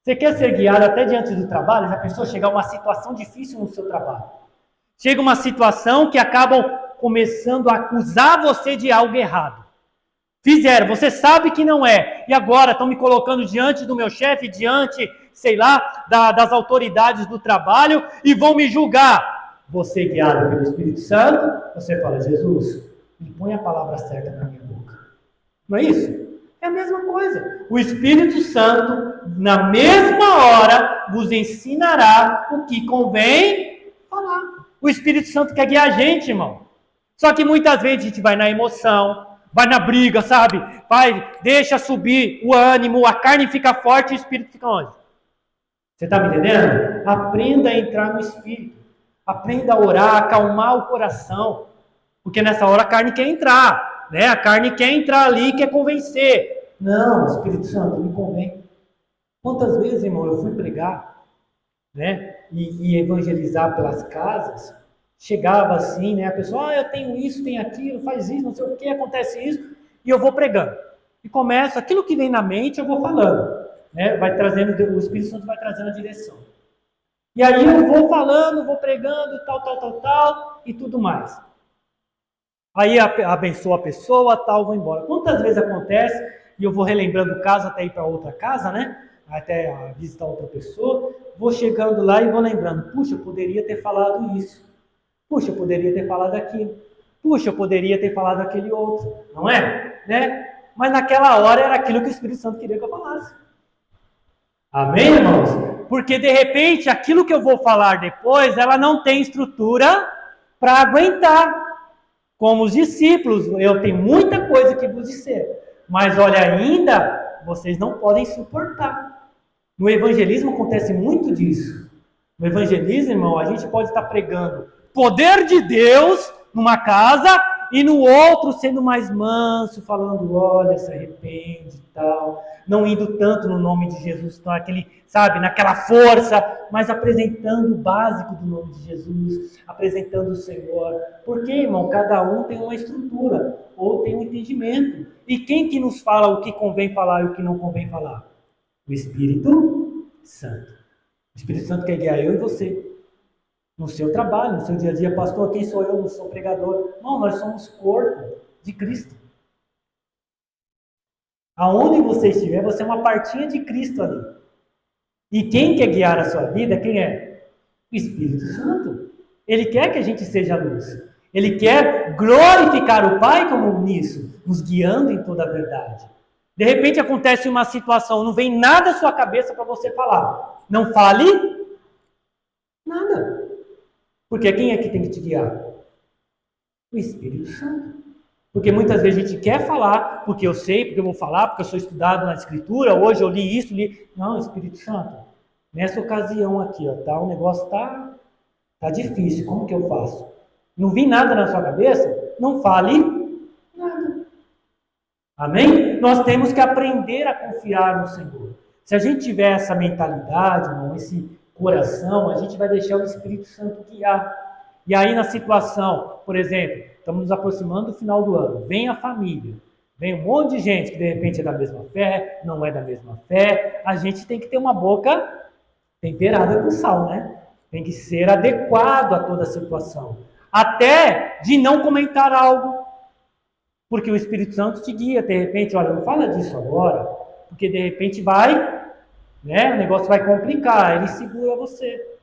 Você quer ser guiado até diante do trabalho? Já pensou chegar uma situação difícil no seu trabalho? Chega uma situação que acabam começando a acusar você de algo errado. Fizeram, você sabe que não é. E agora estão me colocando diante do meu chefe, diante, das autoridades do trabalho e vão me julgar. Você, guiado pelo Espírito Santo, você fala, Jesus, me põe a palavra certa na minha boca. Não é isso? É a mesma coisa. O Espírito Santo, na mesma hora, vos ensinará o que convém falar. O Espírito Santo quer guiar a gente, irmão. Só que muitas vezes a gente vai na emoção, vai na briga, deixa subir o ânimo, a carne fica forte e o Espírito fica onde? Você está me entendendo? Aprenda a entrar no Espírito. Aprenda a orar, a acalmar o coração. Porque nessa hora a carne quer entrar. A carne quer entrar ali e quer convencer. Não, Espírito Santo, me convém. Quantas vezes, irmão, eu fui pregar, e evangelizar pelas casas, chegava assim, a pessoa, eu tenho isso, tenho aquilo, faz isso, não sei o que, acontece isso, e eu vou pregando. E começa, aquilo que vem na mente, eu vou falando, vai trazendo, o Espírito Santo vai trazendo a direção. E aí eu vou falando, vou pregando, tal, e tudo mais. Aí abençoa a pessoa, vou embora. Quantas vezes acontece, e eu vou relembrando o caso até ir para outra casa, até visitar outra pessoa, vou chegando lá e vou lembrando, puxa, eu poderia ter falado isso. Puxa, eu poderia ter falado aquilo. Puxa, eu poderia ter falado aquele outro. Não é? Mas naquela hora era aquilo que o Espírito Santo queria que eu falasse. Amém, irmãos? Porque de repente, aquilo que eu vou falar depois, ela não tem estrutura para aguentar. Como os discípulos, eu tenho muita coisa que vos dizer. Mas olha, ainda, vocês não podem suportar. No evangelismo acontece muito disso. No evangelismo, irmão, a gente pode estar pregando poder de Deus numa casa e no outro sendo mais manso, falando, olha, se arrepende e tal, não indo tanto no nome de Jesus, então aquele, sabe, naquela força, mas apresentando o básico do nome de Jesus, apresentando o Senhor. Porque, irmão, cada um tem uma estrutura, ou tem um entendimento. E quem que nos fala o que convém falar e o que não convém falar? O Espírito Santo. O Espírito Santo quer guiar eu e você. No seu trabalho, no seu dia a dia, pastor, quem sou eu? Não sou pregador. Não, nós somos corpo de Cristo. Aonde você estiver, você é uma partinha de Cristo ali. E quem quer guiar a sua vida, quem é? O Espírito Santo. Ele quer que a gente seja luz. Ele quer glorificar o Pai como nisso, nos guiando em toda a verdade. De repente acontece uma situação, não vem nada à sua cabeça para você falar. Não fale nada. Porque quem é que tem que te guiar? O Espírito Santo. Porque muitas vezes a gente quer falar, porque eu sei, porque eu vou falar, porque eu sou estudado na Escritura, hoje eu li isso, li... Não, Espírito Santo, nessa ocasião aqui, ó, tá, o negócio tá difícil, como que eu faço? Não vi nada na sua cabeça? Não fale nada. Amém? Nós temos que aprender a confiar no Senhor. Se a gente tiver essa mentalidade, irmão, esse coração, a gente vai deixar o Espírito Santo guiar. E aí na situação, por exemplo, estamos nos aproximando do final do ano, vem a família, vem um monte de gente que de repente é da mesma fé, não é da mesma fé, a gente tem que ter uma boca temperada com sal, né? Tem que ser adequado a toda a situação. Até de não comentar algo, porque o Espírito Santo te guia, de repente, olha, não fala disso agora, porque de repente vai... Né? O negócio vai complicar, ele segura você.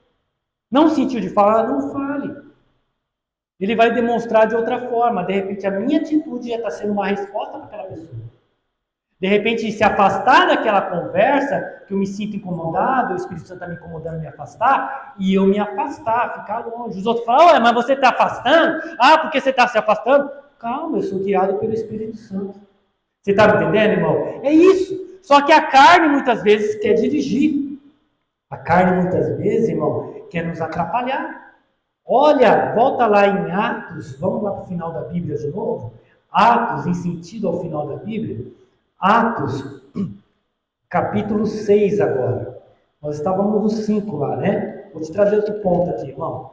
Não sentiu de falar, não fale. Ele vai demonstrar de outra forma. De repente, a minha atitude já está sendo uma resposta para aquela pessoa. De repente, se afastar daquela conversa, que eu me sinto incomodado, o Espírito Santo está me incomodando me afastar, e eu me afastar, ficar longe. Os outros falam, olha, mas você está afastando? Ah, porque você está se afastando? Calma, eu sou guiado pelo Espírito Santo. Você está me entendendo, irmão? É isso. Só que a carne, muitas vezes, quer dirigir. A carne, muitas vezes, irmão, quer nos atrapalhar. Olha, volta lá em Atos, vamos lá para o final da Bíblia de novo. Atos, em sentido ao final da Bíblia. Atos, capítulo 6 agora. Nós estávamos no 5 lá, né? Vou te trazer outro ponto aqui, irmão.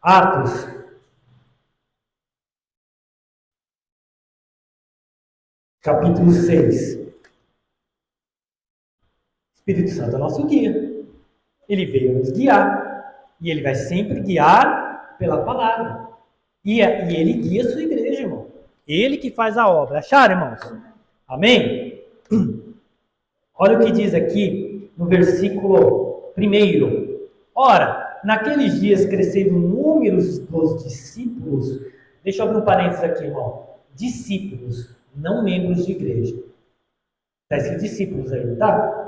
Atos, capítulo 6. Espírito Santo é nosso guia. Ele veio nos guiar. E ele vai sempre guiar pela palavra. E ele guia a sua igreja, irmão. Ele que faz a obra. Acharam, irmãos? Amém? Olha o que diz aqui no versículo 1. Ora, naqueles dias crescendo o número dos discípulos. Deixa eu abrir um parênteses aqui, irmão. Discípulos, não membros de igreja. Está escrito discípulos aí, tá?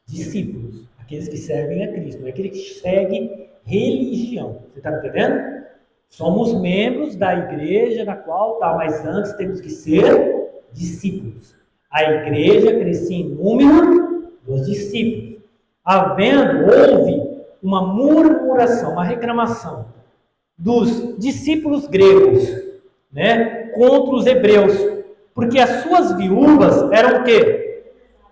Discípulos, aqueles que servem a Cristo, não é aquele que segue religião. Você está entendendo? Somos membros da igreja na qual tá, mas antes temos que ser discípulos. A igreja crescia em número dos discípulos. Houve uma murmuração, uma reclamação dos discípulos gregos, né, contra os hebreus, porque as suas viúvas eram o quê?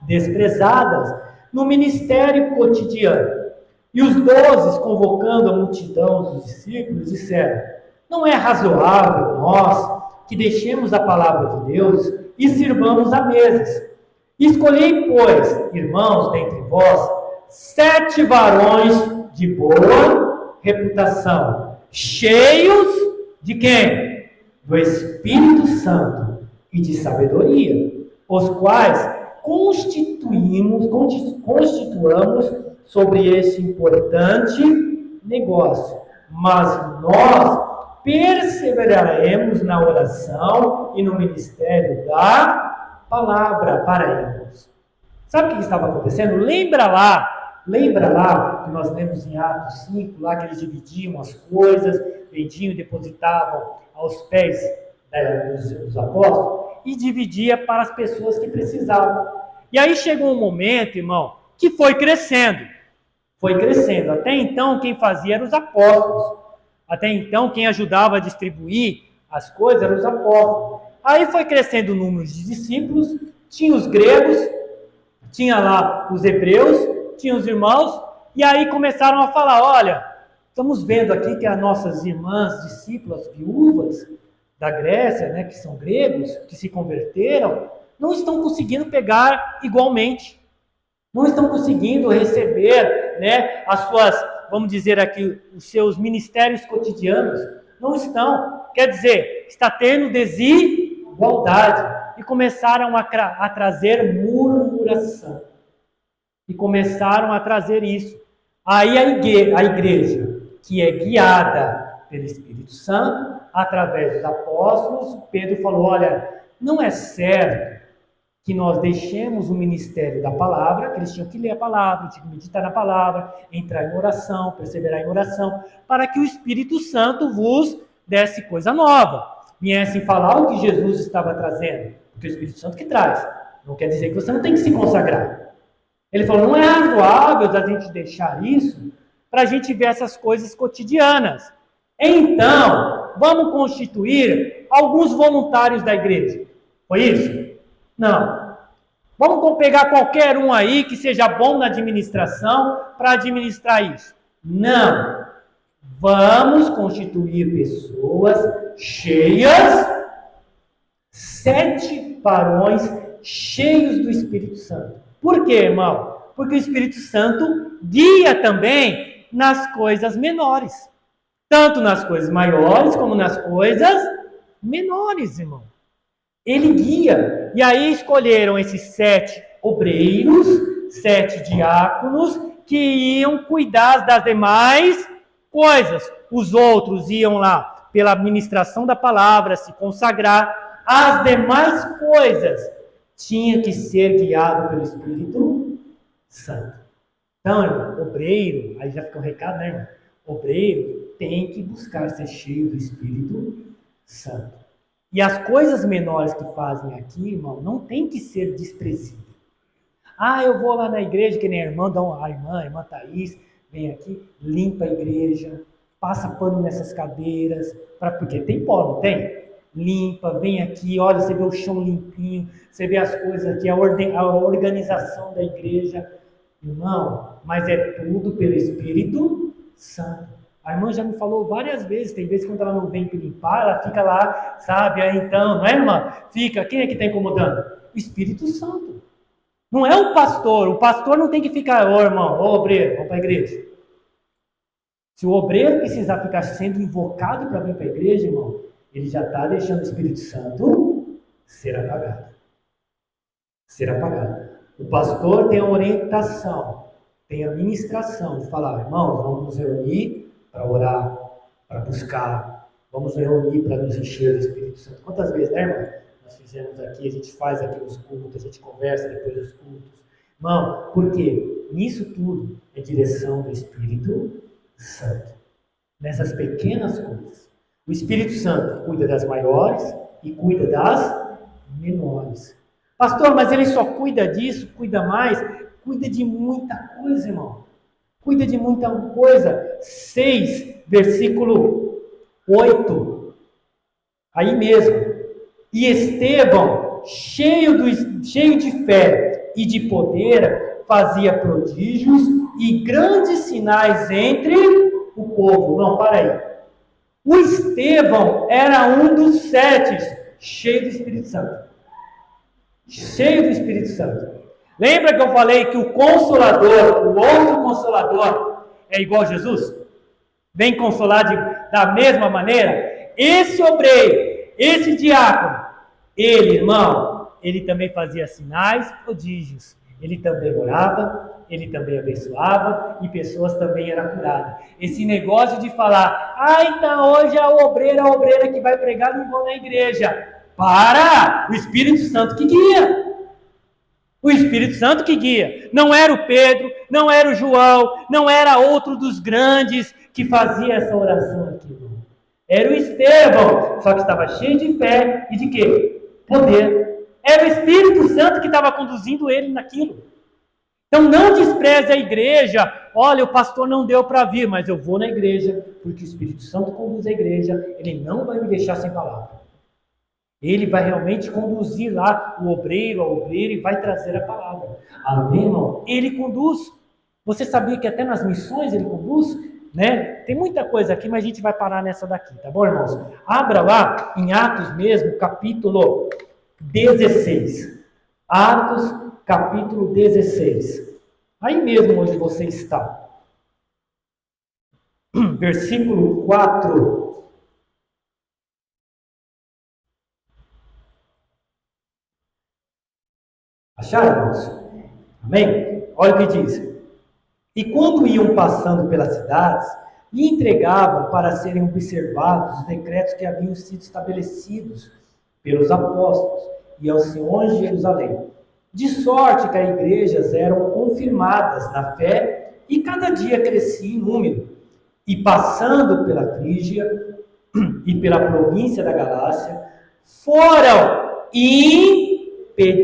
Desprezadas no ministério cotidiano. E os 12, convocando a multidão dos discípulos, disseram: não é razoável nós que deixemos a palavra de Deus e sirvamos a mesas. Escolhei, pois, irmãos, dentre vós, 7 varões de boa reputação, cheios de quem? Do Espírito Santo e de sabedoria, os quais constituamos sobre este importante negócio, mas nós perseveraremos na oração e no ministério da palavra para eles. Sabe o que estava acontecendo? Lembra lá que nós lemos em Atos 5, lá que eles dividiam as coisas, vendiam e depositavam aos pés dos apóstolos, e dividia para as pessoas que precisavam. E aí chegou um momento, irmão, que foi crescendo. Até então, quem fazia eram os apóstolos. Até então, quem ajudava a distribuir as coisas eram os apóstolos. Aí foi crescendo o número de discípulos, tinha os gregos, tinha lá os hebreus, tinha os irmãos, e aí começaram a falar, olha, estamos vendo aqui que as nossas irmãs discípulas viúvas da Grécia, né, que são gregos, que se converteram, não estão conseguindo pegar igualmente. Não estão conseguindo receber, né, as suas, vamos dizer aqui, os seus ministérios cotidianos. Não estão. Quer dizer, está tendo desigualdade. E começaram a trazer murmuração. E começaram a trazer isso. Aí a igreja, que é guiada pelo Espírito Santo, através dos apóstolos, Pedro falou, olha, não é certo que nós deixemos o ministério da palavra, que eles tinham que ler a palavra, tinham que meditar na palavra, entrar em oração, perseverar em oração, para que o Espírito Santo vos desse coisa nova, viessem falar o que Jesus estava trazendo, porque o Espírito Santo que traz, não quer dizer que você não tem que se consagrar. Ele falou, não é razoável a gente deixar isso para a gente ver essas coisas cotidianas. Então, vamos constituir alguns voluntários da igreja. Foi isso? Não. Vamos pegar qualquer um aí que seja bom na administração para administrar isso. Não. Vamos constituir pessoas cheias, 7 varões cheios do Espírito Santo. Por quê, irmão? Porque o Espírito Santo guia também nas coisas menores. Tanto nas coisas maiores como nas coisas menores, irmão. Ele guia. E aí escolheram esses 7 obreiros, 7 diáconos, que iam cuidar das demais coisas. Os outros iam lá pela administração da palavra, se consagrar. As demais coisas tinham que ser guiado pelo Espírito Santo. Então, irmão, obreiro, aí já fica um recado, né, irmão? Obreiro tem que buscar ser cheio do Espírito Santo. E as coisas menores que fazem aqui, irmão, não tem que ser desprezível. Ah, eu vou lá na igreja, que nem a irmã Thaís, vem aqui, limpa a igreja, passa pano nessas cadeiras, porque tem pó, não tem? Limpa, vem aqui, olha, você vê o chão limpinho, você vê as coisas aqui, a organização da igreja. Irmão, mas é tudo pelo Espírito Santo. A irmã já me falou várias vezes, tem vezes quando ela não vem para limpar, ela fica lá, sabe? Aí então, não é, irmã? Fica, quem é que está incomodando? O Espírito Santo. Não é o pastor não tem que ficar, irmão, obreiro, vamos para a igreja. Se o obreiro precisar ficar sendo invocado para vir para a igreja, irmão, ele já está deixando o Espírito Santo ser apagado. Ser apagado. O pastor tem a orientação, tem a ministração de falar, irmãos, vamos nos reunir para orar, para buscar, vamos nos reunir para nos encher do Espírito Santo. Quantas vezes, né, irmão? Nós fizemos aqui, a gente faz aqui os cultos, a gente conversa depois dos cultos. Irmão, por quê? Nisso tudo é direção do Espírito Santo. Nessas pequenas coisas. O Espírito Santo cuida das maiores e cuida das menores. Pastor, mas ele só cuida disso, cuida mais, cuida de muita coisa, irmão. Cuida de muita coisa. 6, versículo 8. Aí mesmo. E Estevão, cheio de fé e de poder, fazia prodígios e grandes sinais entre o povo. Não, para aí. O Estevão era um dos 7, cheio do Espírito Santo. Cheio do Espírito Santo. Lembra que eu falei que o Consolador, o outro Consolador, é igual a Jesus? Vem consolar da mesma maneira? Esse obreiro, esse diácono, ele, irmão, ele também fazia sinais, prodígios. Ele também orava, ele também abençoava e pessoas também eram curadas. Esse negócio de falar, então hoje a obreira que vai pregar não vão na igreja. Para! O Espírito Santo que guia. O Espírito Santo que guia. Não era o Pedro, não era o João, não era outro dos grandes que fazia essa oração aqui. Era o Estevão, só que estava cheio de fé e de quê? Poder. Era o Espírito Santo que estava conduzindo ele naquilo. Então não despreze a igreja. Olha, o pastor não deu para vir, mas eu vou na igreja, porque o Espírito Santo conduz a igreja, ele não vai me deixar sem palavra. Ele vai realmente conduzir lá o obreiro, a obreira, e vai trazer a palavra. Amém, irmão? Ele conduz. Você sabia que até nas missões ele conduz? Né? Tem muita coisa aqui, mas a gente vai parar nessa daqui, tá bom, irmãos? Abra lá, em Atos mesmo, capítulo 16. Atos, capítulo 16. Aí mesmo onde você está. Versículo 4. Acharam, irmãos? Amém? Olha o que diz. E quando iam passando pelas cidades, lhe entregavam para serem observados os decretos que haviam sido estabelecidos pelos apóstolos e aos senhores de Jerusalém. De sorte que as igrejas eram confirmadas na fé e cada dia crescia em número. E passando pela Frígia e pela província da Galácia, foram impedidos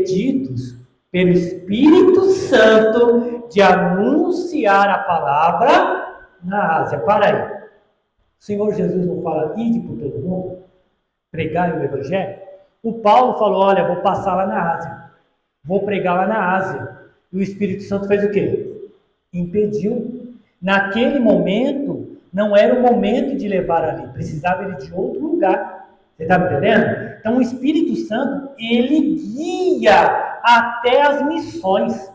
pelo Espírito Santo de anunciar a palavra na Ásia. Para aí. O Senhor Jesus não fala, ide por todo mundo, pregai o Evangelho? O Paulo falou, olha, vou passar lá na Ásia, vou pregar lá na Ásia. E o Espírito Santo fez o quê? Impediu. Naquele momento, não era o momento de levar ali, precisava ele de outro lugar. Você está me entendendo? Então o Espírito Santo, ele guia até as missões,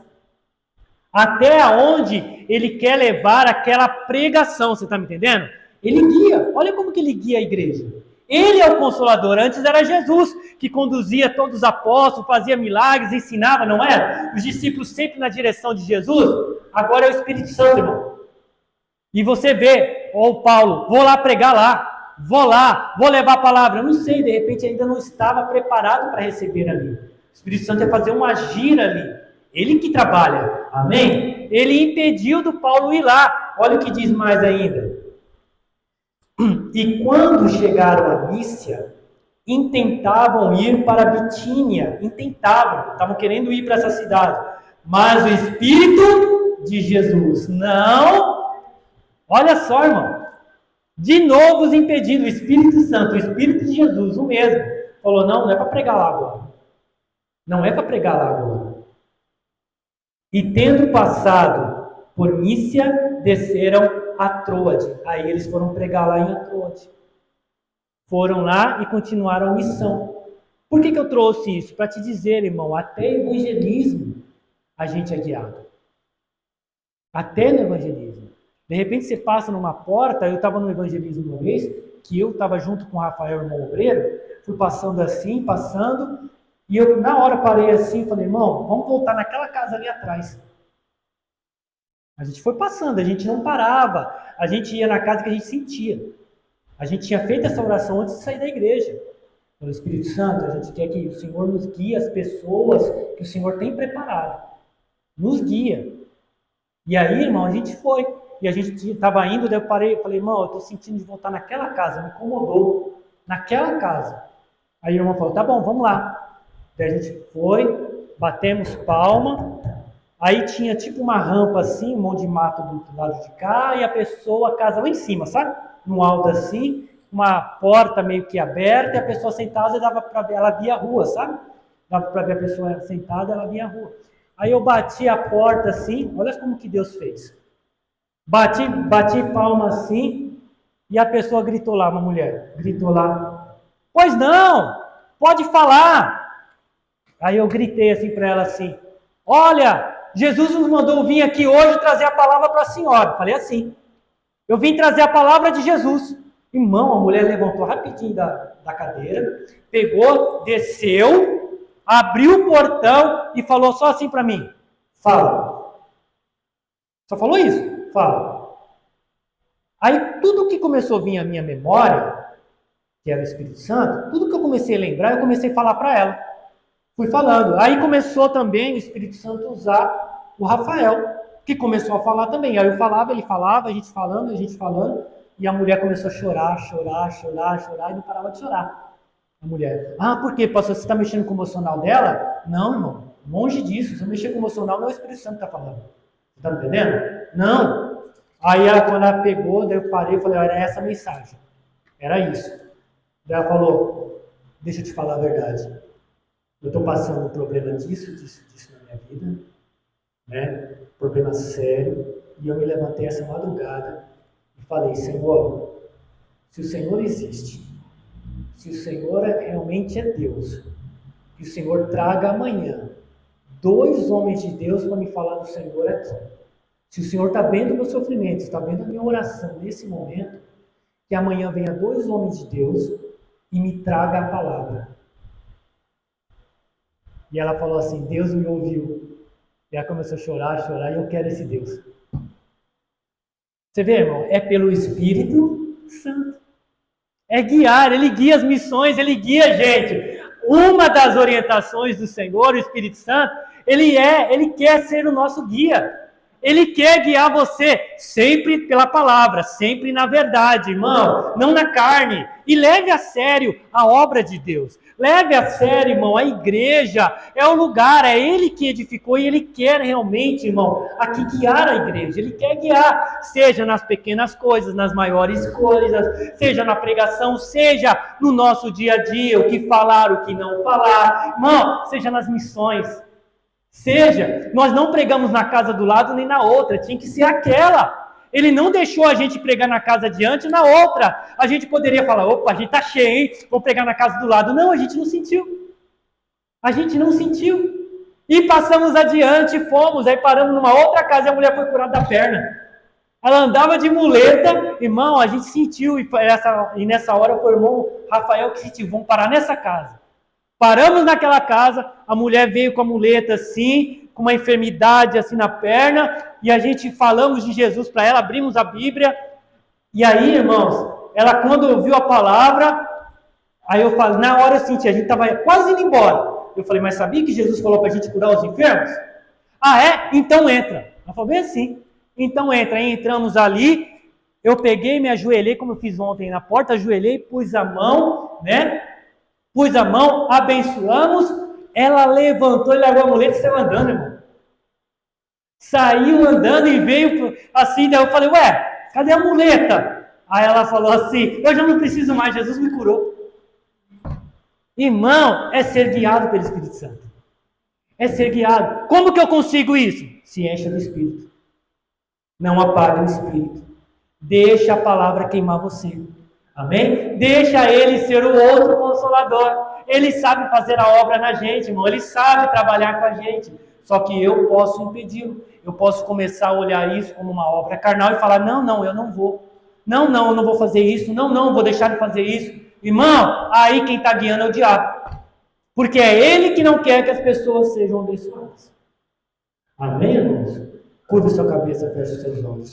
até onde ele quer levar aquela pregação, você está me entendendo? Ele guia, olha como que ele guia a igreja. Ele é o Consolador, antes era Jesus, que conduzia todos os apóstolos, fazia milagres, ensinava, não é? Os discípulos sempre na direção de Jesus, agora é o Espírito Santo, irmão. E você vê, ô Paulo, vou lá pregar lá, vou levar a palavra, eu não sei, de repente ainda não estava preparado para receber ali. O Espírito Santo é fazer uma gira ali, ele que trabalha, amém? Ele impediu do Paulo ir lá, olha o que diz mais ainda. E quando chegaram a Mícia, intentavam ir para Bitínia, estavam querendo ir para essa cidade, mas o Espírito de Jesus não. Olha só, irmão, de novo os impedindo, o Espírito Santo, o Espírito de Jesus, o mesmo, falou, não é para pregar lá agora, não é para pregar lá agora. E tendo passado por Mícia, desceram a Troade, aí eles foram pregar lá em Troade, foram lá e continuaram a missão. Por que eu trouxe isso? Para te dizer, irmão, até evangelismo a gente é guiado, até no evangelismo. De repente você passa numa porta, eu estava no evangelismo uma vez, que eu estava junto com o Rafael, irmão obreiro, fui passando assim, e eu na hora parei assim e falei, irmão, vamos voltar naquela casa ali atrás. A gente foi passando, a gente não parava, a gente ia na casa que a gente sentia. A gente tinha feito essa oração antes de sair da igreja. Pelo Espírito Santo, a gente quer que o Senhor nos guie as pessoas que o Senhor tem preparado. Nos guia. E aí, irmão, a gente foi. E a gente estava indo, daí eu parei, falei, irmão, eu estou sentindo de voltar naquela casa, me incomodou. Naquela casa. Aí o irmão falou, tá bom, vamos lá. Daí a gente foi, batemos palma, aí tinha tipo uma rampa assim, um monte de mato do lado de cá, e a casa lá em cima, sabe? No alto assim, uma porta meio que aberta, e a pessoa sentada, dava para ver, ela via a rua, sabe? Dava para ver a pessoa sentada, ela via a rua. Aí eu bati a porta assim, olha como que Deus fez. Bati palma assim, e a pessoa gritou lá, uma mulher, gritou lá, pois não, pode falar. Aí eu gritei assim para ela assim, olha, Jesus nos mandou vir aqui hoje trazer a palavra para a senhora. Falei assim, eu vim trazer a palavra de Jesus. Irmão, a mulher levantou rapidinho da cadeira, pegou, desceu, abriu o portão e falou só assim para mim, fala. Só falou isso. Fala. Aí tudo que começou a vir à minha memória, que era o Espírito Santo, tudo que eu comecei a lembrar, eu comecei a falar para ela. Fui falando. Aí começou também o Espírito Santo a usar o Rafael, que começou a falar também. Aí eu falava, ele falava, a gente falando, e a mulher começou a chorar, e não parava de chorar. A mulher, por quê, pastor? Você está mexendo com o emocional dela? Não, irmão, Longe disso. Se eu mexer com o emocional, não é o Espírito Santo que está falando. Você está entendendo? Não. Aí quando ela pegou, daí eu parei e falei, era essa a mensagem. Era isso. Daí ela falou, deixa eu te falar a verdade. Eu estou passando um problema disso na minha vida, né? Problema sério. E eu me levantei essa madrugada e falei, Senhor, se o Senhor existe, se o Senhor realmente é Deus, que o Senhor traga amanhã 2 homens de Deus para me falar do Senhor aqui. Se o Senhor está vendo o meu sofrimento, está vendo a minha oração nesse momento, que amanhã venha 2 homens de Deus e me traga a palavra. E ela falou assim, Deus me ouviu. E ela começou a chorar, e eu quero esse Deus. Você vê, irmão? É pelo Espírito Santo. É guiar, ele guia as missões, ele guia a gente. Uma das orientações do Senhor, o Espírito Santo, ele quer ser o nosso guia. Ele quer guiar você sempre pela palavra, sempre na verdade, irmão, não na carne. E leve a sério a obra de Deus. Leve a sério, irmão, a igreja é o lugar, é Ele que edificou e Ele quer realmente, irmão, aqui guiar a igreja. Ele quer guiar, seja nas pequenas coisas, nas maiores coisas, seja na pregação, seja no nosso dia a dia, o que falar, o que não falar, irmão, seja nas missões. Seja, nós não pregamos na casa do lado nem na outra, tinha que ser aquela. Ele não deixou a gente pregar na casa adiante e na outra. A gente poderia falar, opa, a gente tá cheio, hein? Vou pregar na casa do lado. Não, a gente não sentiu. A gente não sentiu. E passamos adiante, fomos, aí paramos numa outra casa e a mulher foi curada da perna. Ela andava de muleta, irmão, a gente sentiu, e nessa hora foi o irmão Rafael que sentiu, vamos parar nessa casa. Paramos naquela casa, a mulher veio com a muleta assim, com uma enfermidade assim na perna, e a gente falamos de Jesus para ela, abrimos a Bíblia, e aí, irmãos, ela quando ouviu a palavra, aí eu falei, na hora eu senti, a gente estava quase indo embora. Eu falei, mas sabia que Jesus falou para a gente curar os enfermos? Ah, é? Então entra. Ela falou bem assim, então entra. Aí entramos ali, eu peguei, me ajoelhei, como eu fiz ontem na porta, ajoelhei, pus a mão, né? Pus a mão, abençoamos, ela levantou e largou a muleta e saiu andando, irmão. Saiu andando e veio assim, daí eu falei, ué, cadê a muleta? Aí ela falou assim, eu já não preciso mais, Jesus me curou. Irmão, é ser guiado pelo Espírito Santo. É ser guiado. Como que eu consigo isso? Se encha do Espírito. Não apague o Espírito. Deixa a palavra queimar você. Amém? Deixa Ele ser o outro consolador. Ele sabe fazer a obra na gente, irmão. Ele sabe trabalhar com a gente. Só que eu posso impedi-lo. Eu posso começar a olhar isso como uma obra carnal e falar, não, eu não vou. Não, eu não vou fazer isso. Não, vou deixar de fazer isso. Irmão, aí quem está guiando é o diabo. Porque é ele que não quer que as pessoas sejam abençoadas. Amém, irmãos? Curva sua cabeça, feche os seus olhos.